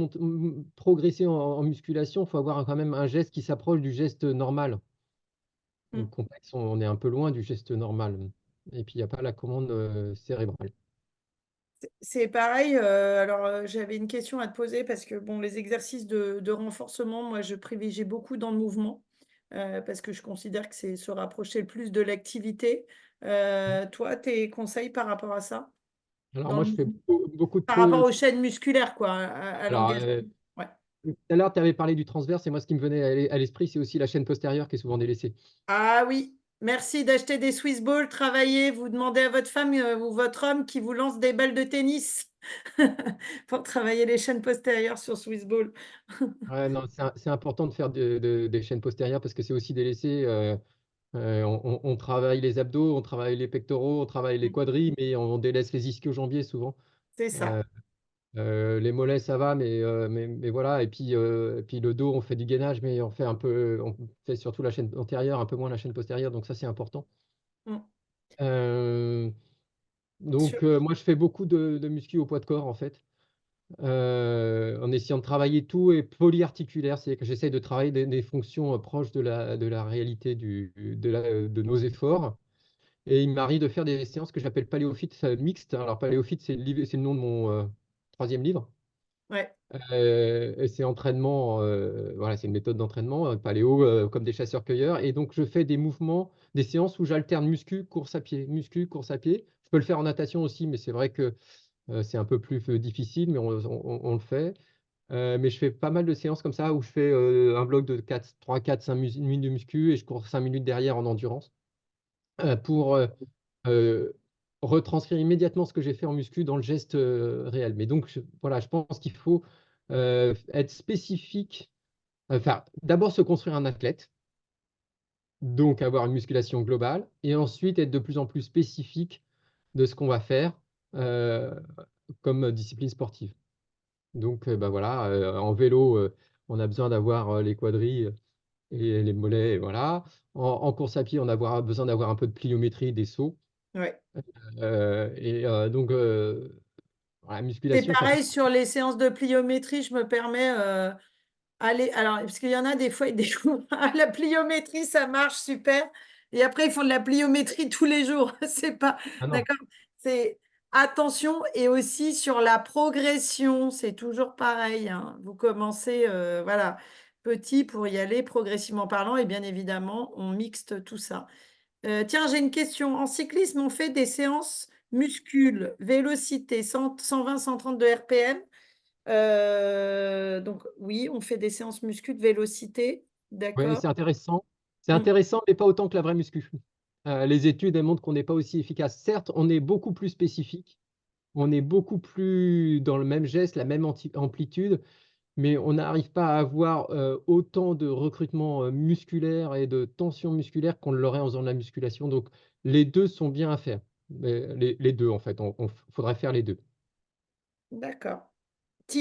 progresser en musculation, il faut avoir quand même un geste qui s'approche du geste normal. mmh. Donc, complexe, on est un peu loin du geste normal. Et puis, il n'y a pas la commande cérébrale. C'est pareil, alors, j'avais une question à te poser parce que bon, les exercices de renforcement, moi, je privilégie beaucoup dans le mouvement, parce que je considère que c'est se rapprocher le plus de l'activité. Toi, tes conseils par rapport à ça? Alors, Dans le moi, je fais mouvement? beaucoup de Par rapport poses. aux chaînes musculaires, quoi, à Alors, l'engagement. Ouais. tout à l'heure, tu avais parlé du transverse, et moi, ce qui me venait à l'esprit, c'est aussi la chaîne postérieure qui est souvent délaissée. Ah oui, merci d'acheter des Swiss balls, travaillez, vous demandez à votre femme ou votre homme qui vous lance des balles de tennis pour travailler les chaînes postérieures sur Swiss ball. Ouais, non, c'est important de faire des chaînes postérieures parce que c'est aussi délaissé. On travaille les abdos, on travaille les pectoraux, on travaille les quadris, mais on délaisse les ischio-jambiers souvent. C'est ça. Euh, les mollets, ça va, mais voilà. Et puis le dos, on fait du gainage, mais on fait surtout la chaîne antérieure, un peu moins la chaîne postérieure, donc ça, c'est important. Mm. Euh, Sur- donc, moi, je fais beaucoup de muscu au poids de corps, en fait, en essayant de travailler tout et polyarticulaire, c'est que j'essaye de travailler des fonctions proches de la réalité de nos efforts. Et il m'arrive de faire des séances que j'appelle paléophyte mixte. Alors, paléophyte, c'est le nom de mon troisième livre. Ouais, Et c'est entraînement, voilà, c'est une méthode d'entraînement, paléo, comme des chasseurs-cueilleurs. Et donc, je fais des mouvements, des séances où j'alterne muscu, course à pied, muscu, course à pied. Je peux le faire en natation aussi, mais c'est vrai que c'est un peu plus difficile, mais on le fait. Mais je fais pas mal de séances comme ça où je fais un bloc de 3, 4, 5 minutes de muscu et je cours 5 minutes derrière en endurance pour euh, retranscrire immédiatement ce que j'ai fait en muscu dans le geste réel. Mais donc, voilà, je pense qu'il faut être spécifique, enfin, d'abord se construire un athlète, donc avoir une musculation globale, et ensuite être de plus en plus spécifique de ce qu'on va faire euh, comme discipline sportive. Donc, bah voilà, en vélo, on a besoin d'avoir les quadris et les mollets, et voilà. En course à pied, on a besoin d'avoir un peu de pliométrie, des sauts. ouais. Donc, la C'est musculation, ça fait. pareil sur les séances de pliométrie, je me permets, allez, alors, parce qu'il y en a des fois, ils découvrent, ah, la pliométrie, ça marche super. Et après, ils font de la pliométrie tous les jours. C'est pas, Ah non, d'accord? C'est attention et aussi sur la progression, c'est toujours pareil, hein. Vous commencez, voilà, petit pour y aller progressivement parlant et bien évidemment, on mixte tout ça. Tiens, j'ai une question. En cyclisme, on fait des séances muscles, vélocité, 120, 132 RPM. Donc oui, on fait des séances muscu de vélocité, ouais, d'accord. c'est intéressant. C'est Mm. intéressant, mais pas autant que la vraie muscu. Les études, elles montrent qu'on n'est pas aussi efficace. Certes, on est beaucoup plus spécifique, on est beaucoup plus dans le même geste, la même amplitude, mais on n'arrive pas à avoir autant de recrutement musculaire et de tension musculaire qu'on l'aurait en faisant de la musculation. Donc, les deux sont bien à faire. Les deux, en fait, il faudrait faire les deux. D'accord.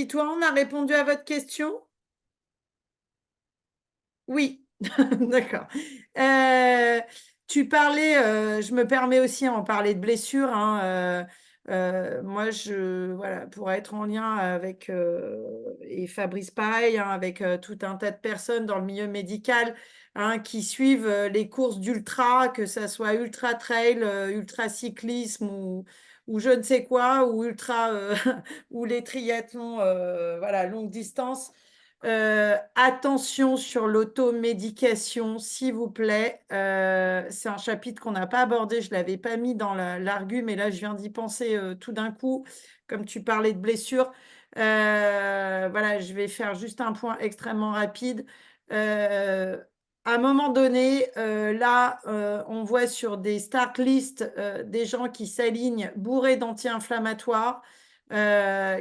Toi, on a répondu à votre question? Oui, d'accord. Tu parlais, je me permets aussi en parler de blessures, hein, moi, voilà, pour être en lien avec, et Fabrice pareil, hein, avec tout un tas de personnes dans le milieu médical, hein, qui suivent les courses d'ultra, que ça soit ultra trail, ultra cyclisme ou je ne sais quoi, ou ultra, ou les triathlons, voilà, longue distance. Attention sur l'automédication, s'il vous plaît. C'est un chapitre qu'on n'a pas abordé, je ne l'avais pas mis dans l'argu, mais là, je viens d'y penser tout d'un coup, comme tu parlais de blessures. Voilà, je vais faire juste un point extrêmement rapide. À un moment donné, là, on voit sur des start lists des gens qui s'alignent bourrés d'anti-inflammatoires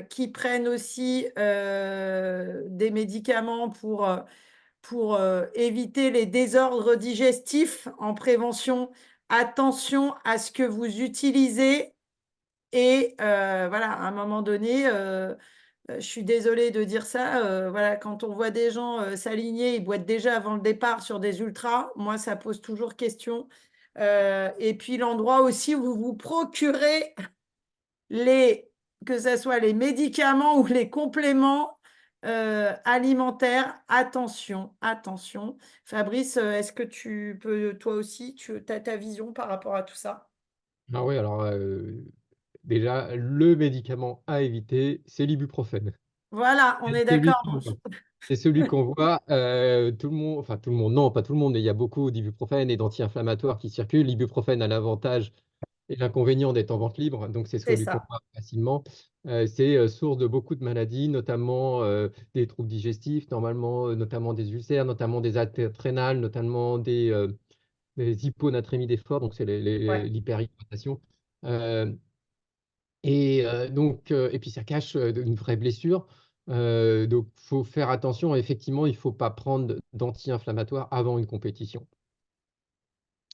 qui prennent aussi des médicaments pour éviter les désordres digestifs en prévention. Attention à ce que vous utilisez et voilà, à un moment donné, je suis désolée de dire ça, voilà, quand on voit des gens s'aligner, ils boitent déjà avant le départ sur des ultras, moi ça pose toujours question. Et puis l'endroit aussi où vous vous procurez que ce soit les médicaments ou les compléments alimentaires, attention, attention. Fabrice, est-ce que tu peux, toi aussi, tu as ta vision par rapport à tout ça? Ah oui, alors déjà, le médicament à éviter, c'est l'ibuprofène. Voilà, on est C'est celui d'accord. qu'on voit. C'est celui qu'on voit, tout le monde, enfin tout le monde, non, pas tout le monde, mais il y a beaucoup d'ibuprofène et d'anti-inflammatoires qui circulent. L'ibuprofène a l'avantage et l'inconvénient d'être en vente libre, donc c'est C'est celui qu'on ça. voit facilement. C'est source de beaucoup de maladies, notamment des troubles digestifs, normalement, notamment des ulcères, notamment des atteintes rénales, notamment des hyponatrémies d'effort, donc c'est Ouais. l'hyperhydratation. Euh, et puis ça cache une vraie blessure. Donc, il faut faire attention. Effectivement, il ne faut pas prendre d'anti-inflammatoires avant une compétition.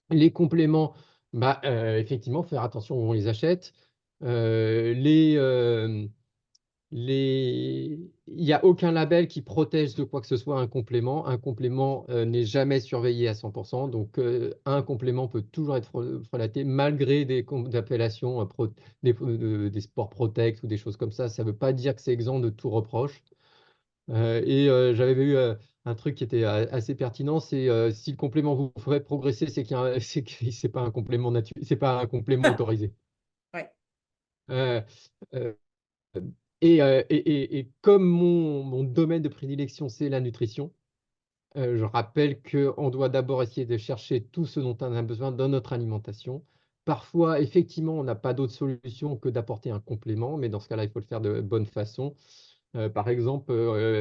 Les compléments, bah, effectivement, faire attention où on les achète. Euh, les, euh, Il n'y a aucun label qui protège de quoi que ce soit un complément. Un complément n'est jamais surveillé à 100%. Donc, un complément peut toujours être frelaté malgré des appellations des sports protect ou des choses comme ça. Ça ne veut pas dire que c'est exempt de tout reproche. J'avais eu un truc qui était assez pertinent, c'est si le complément vous ferait progresser, c'est c'est que c'est pas un complément c'est pas un complément autorisé. Ouais. Euh, euh, et comme mon domaine de prédilection, c'est la nutrition, je rappelle qu'on doit d'abord essayer de chercher tout ce dont on a besoin dans notre alimentation. Parfois, effectivement, on n'a pas d'autre solution que d'apporter un complément, mais dans ce cas-là, il faut le faire de bonne façon. Par exemple,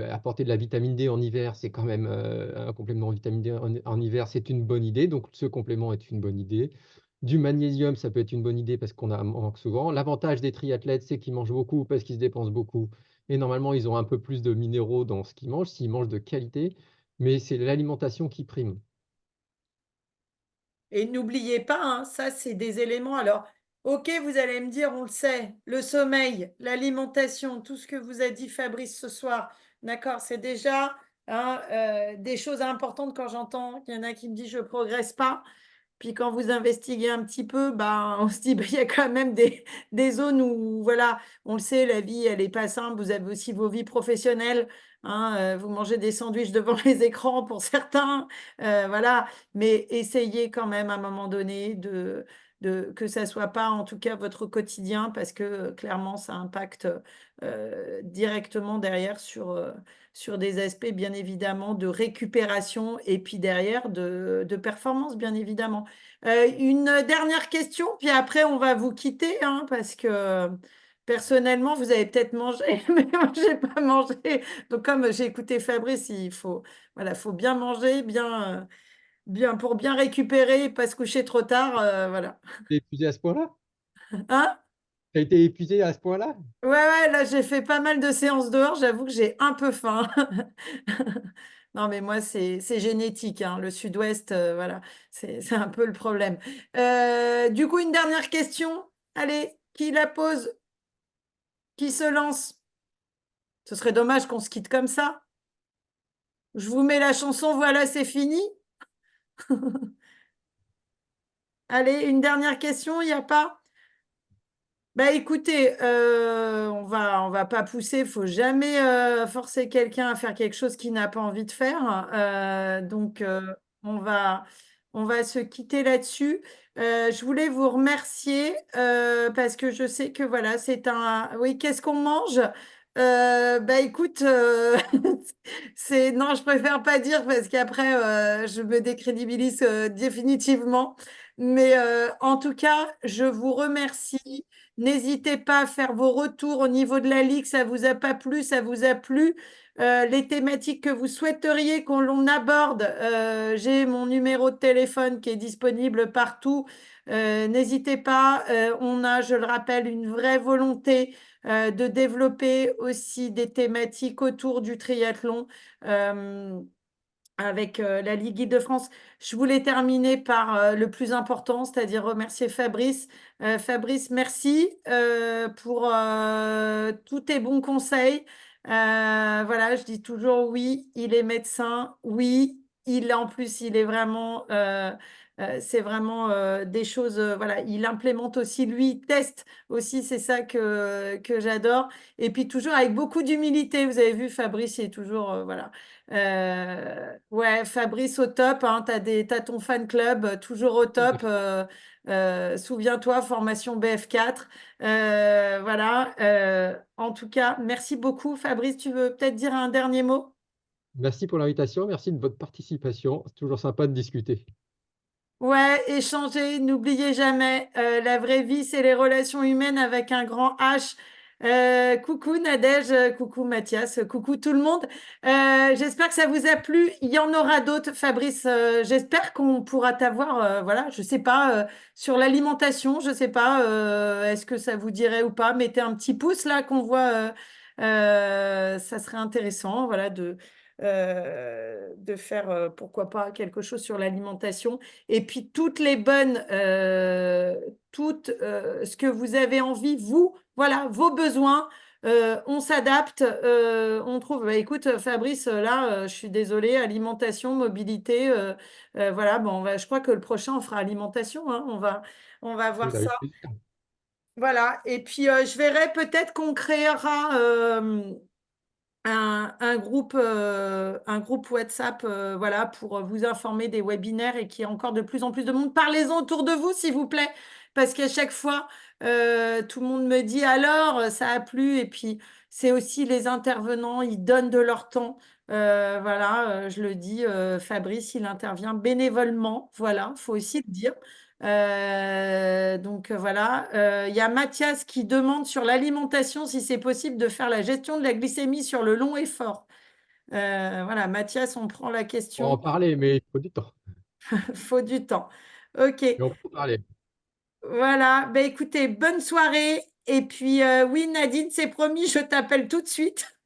apporter de la vitamine D en hiver, c'est quand même un complément en vitamine D en hiver, c'est une bonne idée. Donc, ce complément est une bonne idée. Du magnésium, ça peut être une bonne idée parce qu'on en manque souvent. L'avantage des triathlètes, c'est qu'ils mangent beaucoup parce qu'ils se dépensent beaucoup. Et normalement, ils ont un peu plus de minéraux dans ce qu'ils mangent, s'ils mangent de qualité. Mais c'est l'alimentation qui prime. Et n'oubliez pas, hein, ça, c'est des éléments. Alors, ok, vous allez me dire, on le sait, le sommeil, l'alimentation, tout ce que vous a dit Fabrice ce soir, d'accord, c'est déjà hein, des choses importantes quand j'entends qu'il y en a qui me disent je progresse pas. Puis quand vous investiguez un petit peu, bah, on se dit, bah, il y a quand même des zones où, voilà, on le sait, la vie, elle n'est pas simple. Vous avez aussi vos vies professionnelles. Hein, vous mangez des sandwichs devant les écrans pour certains. Voilà. Mais essayez quand même à un moment donné que ça ne soit pas en tout cas votre quotidien parce que clairement, ça impacte directement derrière sur des aspects bien évidemment de récupération et puis derrière de performance bien évidemment. Une dernière question, puis après on va vous quitter hein, parce que personnellement vous avez peut-être mangé, mais moi j'ai pas mangé. Donc comme j'ai écouté Fabrice, il faut, voilà, faut bien manger, bien. bien, pour bien récupérer et pas se coucher trop tard, voilà. T'es épuisé à ce point-là? Hein? T'as été épuisé à ce point-là? Ouais, ouais, là j'ai fait pas mal de séances dehors, j'avoue que j'ai un peu faim. Non, mais moi c'est génétique, hein. Le sud-ouest, voilà, c'est un peu le problème. Du coup, une dernière question. Allez, qui la pose? Qui se lance? Ce serait dommage qu'on se quitte comme ça. Je vous mets la chanson, voilà, c'est fini. Allez, une dernière question, il n'y a pas? Bah écoutez, on va pas pousser, faut jamais forcer quelqu'un à faire quelque chose qu'il n'a pas envie de faire. Donc on va, on va se quitter là-dessus. Je voulais vous remercier parce que je sais que voilà, c'est un. Oui, qu'est-ce qu'on mange? Bah écoute, c'est non, je préfère pas dire parce qu'après je me décrédibilise définitivement. Mais en tout cas, je vous remercie. N'hésitez pas à faire vos retours au niveau de la Ligue. Ça vous a pas plu, ça vous a plu. Les thématiques que vous souhaiteriez qu'on l'on aborde, j'ai mon numéro de téléphone qui est disponible partout. N'hésitez pas. On a, je le rappelle, une vraie volonté de développer aussi des thématiques autour du triathlon. Euh, avec la Ligue Île-de-France. Je voulais terminer par le plus important, c'est-à-dire remercier Fabrice. Fabrice, merci pour tous tes bons conseils. Voilà, je dis toujours oui, il est médecin, oui, en plus, il est vraiment, c'est vraiment des choses, voilà, il implémente aussi, lui, il teste aussi, c'est ça que j'adore. Et puis toujours avec beaucoup d'humilité, vous avez vu, Fabrice, il est toujours, voilà. Ouais, Fabrice au top, hein, t'as ton fan club toujours au top. Souviens-toi, formation BF4. Voilà. En tout cas, merci beaucoup. Fabrice, tu veux peut-être dire un dernier mot? Merci pour l'invitation, merci de votre participation. C'est toujours sympa de discuter. Ouais, échanger, n'oubliez jamais, la vraie vie, c'est les relations humaines avec un grand H. Coucou Nadège, coucou Mathias, coucou tout le monde. J'espère que ça vous a plu. Il y en aura d'autres, Fabrice. J'espère qu'on pourra t'avoir, voilà, je sais pas, sur l'alimentation, je sais pas, est-ce que ça vous dirait ou pas. Mettez un petit pouce là qu'on voit, ça serait intéressant, voilà, de faire, pourquoi pas, quelque chose sur l'alimentation. Et puis toutes les bonnes, toutes ce que vous avez envie, vous, voilà, vos besoins, on s'adapte, on trouve. Bah, écoute, Fabrice, là, je suis désolée, alimentation, mobilité, voilà, bon, je crois que le prochain, on fera alimentation, hein, on va voir Oui, ça. avec plaisir. Voilà, et puis je verrai peut-être qu'on créera un groupe WhatsApp voilà, pour vous informer des webinaires et qu'il y ait encore de plus en plus de monde. Parlez-en autour de vous, s'il vous plaît, parce qu'à chaque fois, tout le monde me dit alors, ça a plu. Et puis, c'est aussi les intervenants, ils donnent de leur temps. Voilà, je le dis, Fabrice, il intervient bénévolement. Voilà, il faut aussi le dire. Donc voilà, il y a Mathias qui demande sur l'alimentation si c'est possible de faire la gestion de la glycémie sur le long effort. Voilà, Mathias, on prend la On va en question. parler, mais il faut du temps. Faut du temps. Ok, Mais on peut en parler. voilà. Ben, écoutez, bonne soirée. Et puis, oui, Nadine, c'est promis, je t'appelle tout de suite.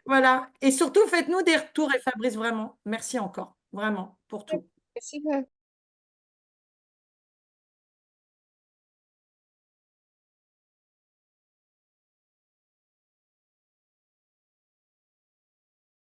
Voilà. Et surtout, faites-nous des retours et Fabrice, vraiment. Merci encore, vraiment, pour tout. Merci.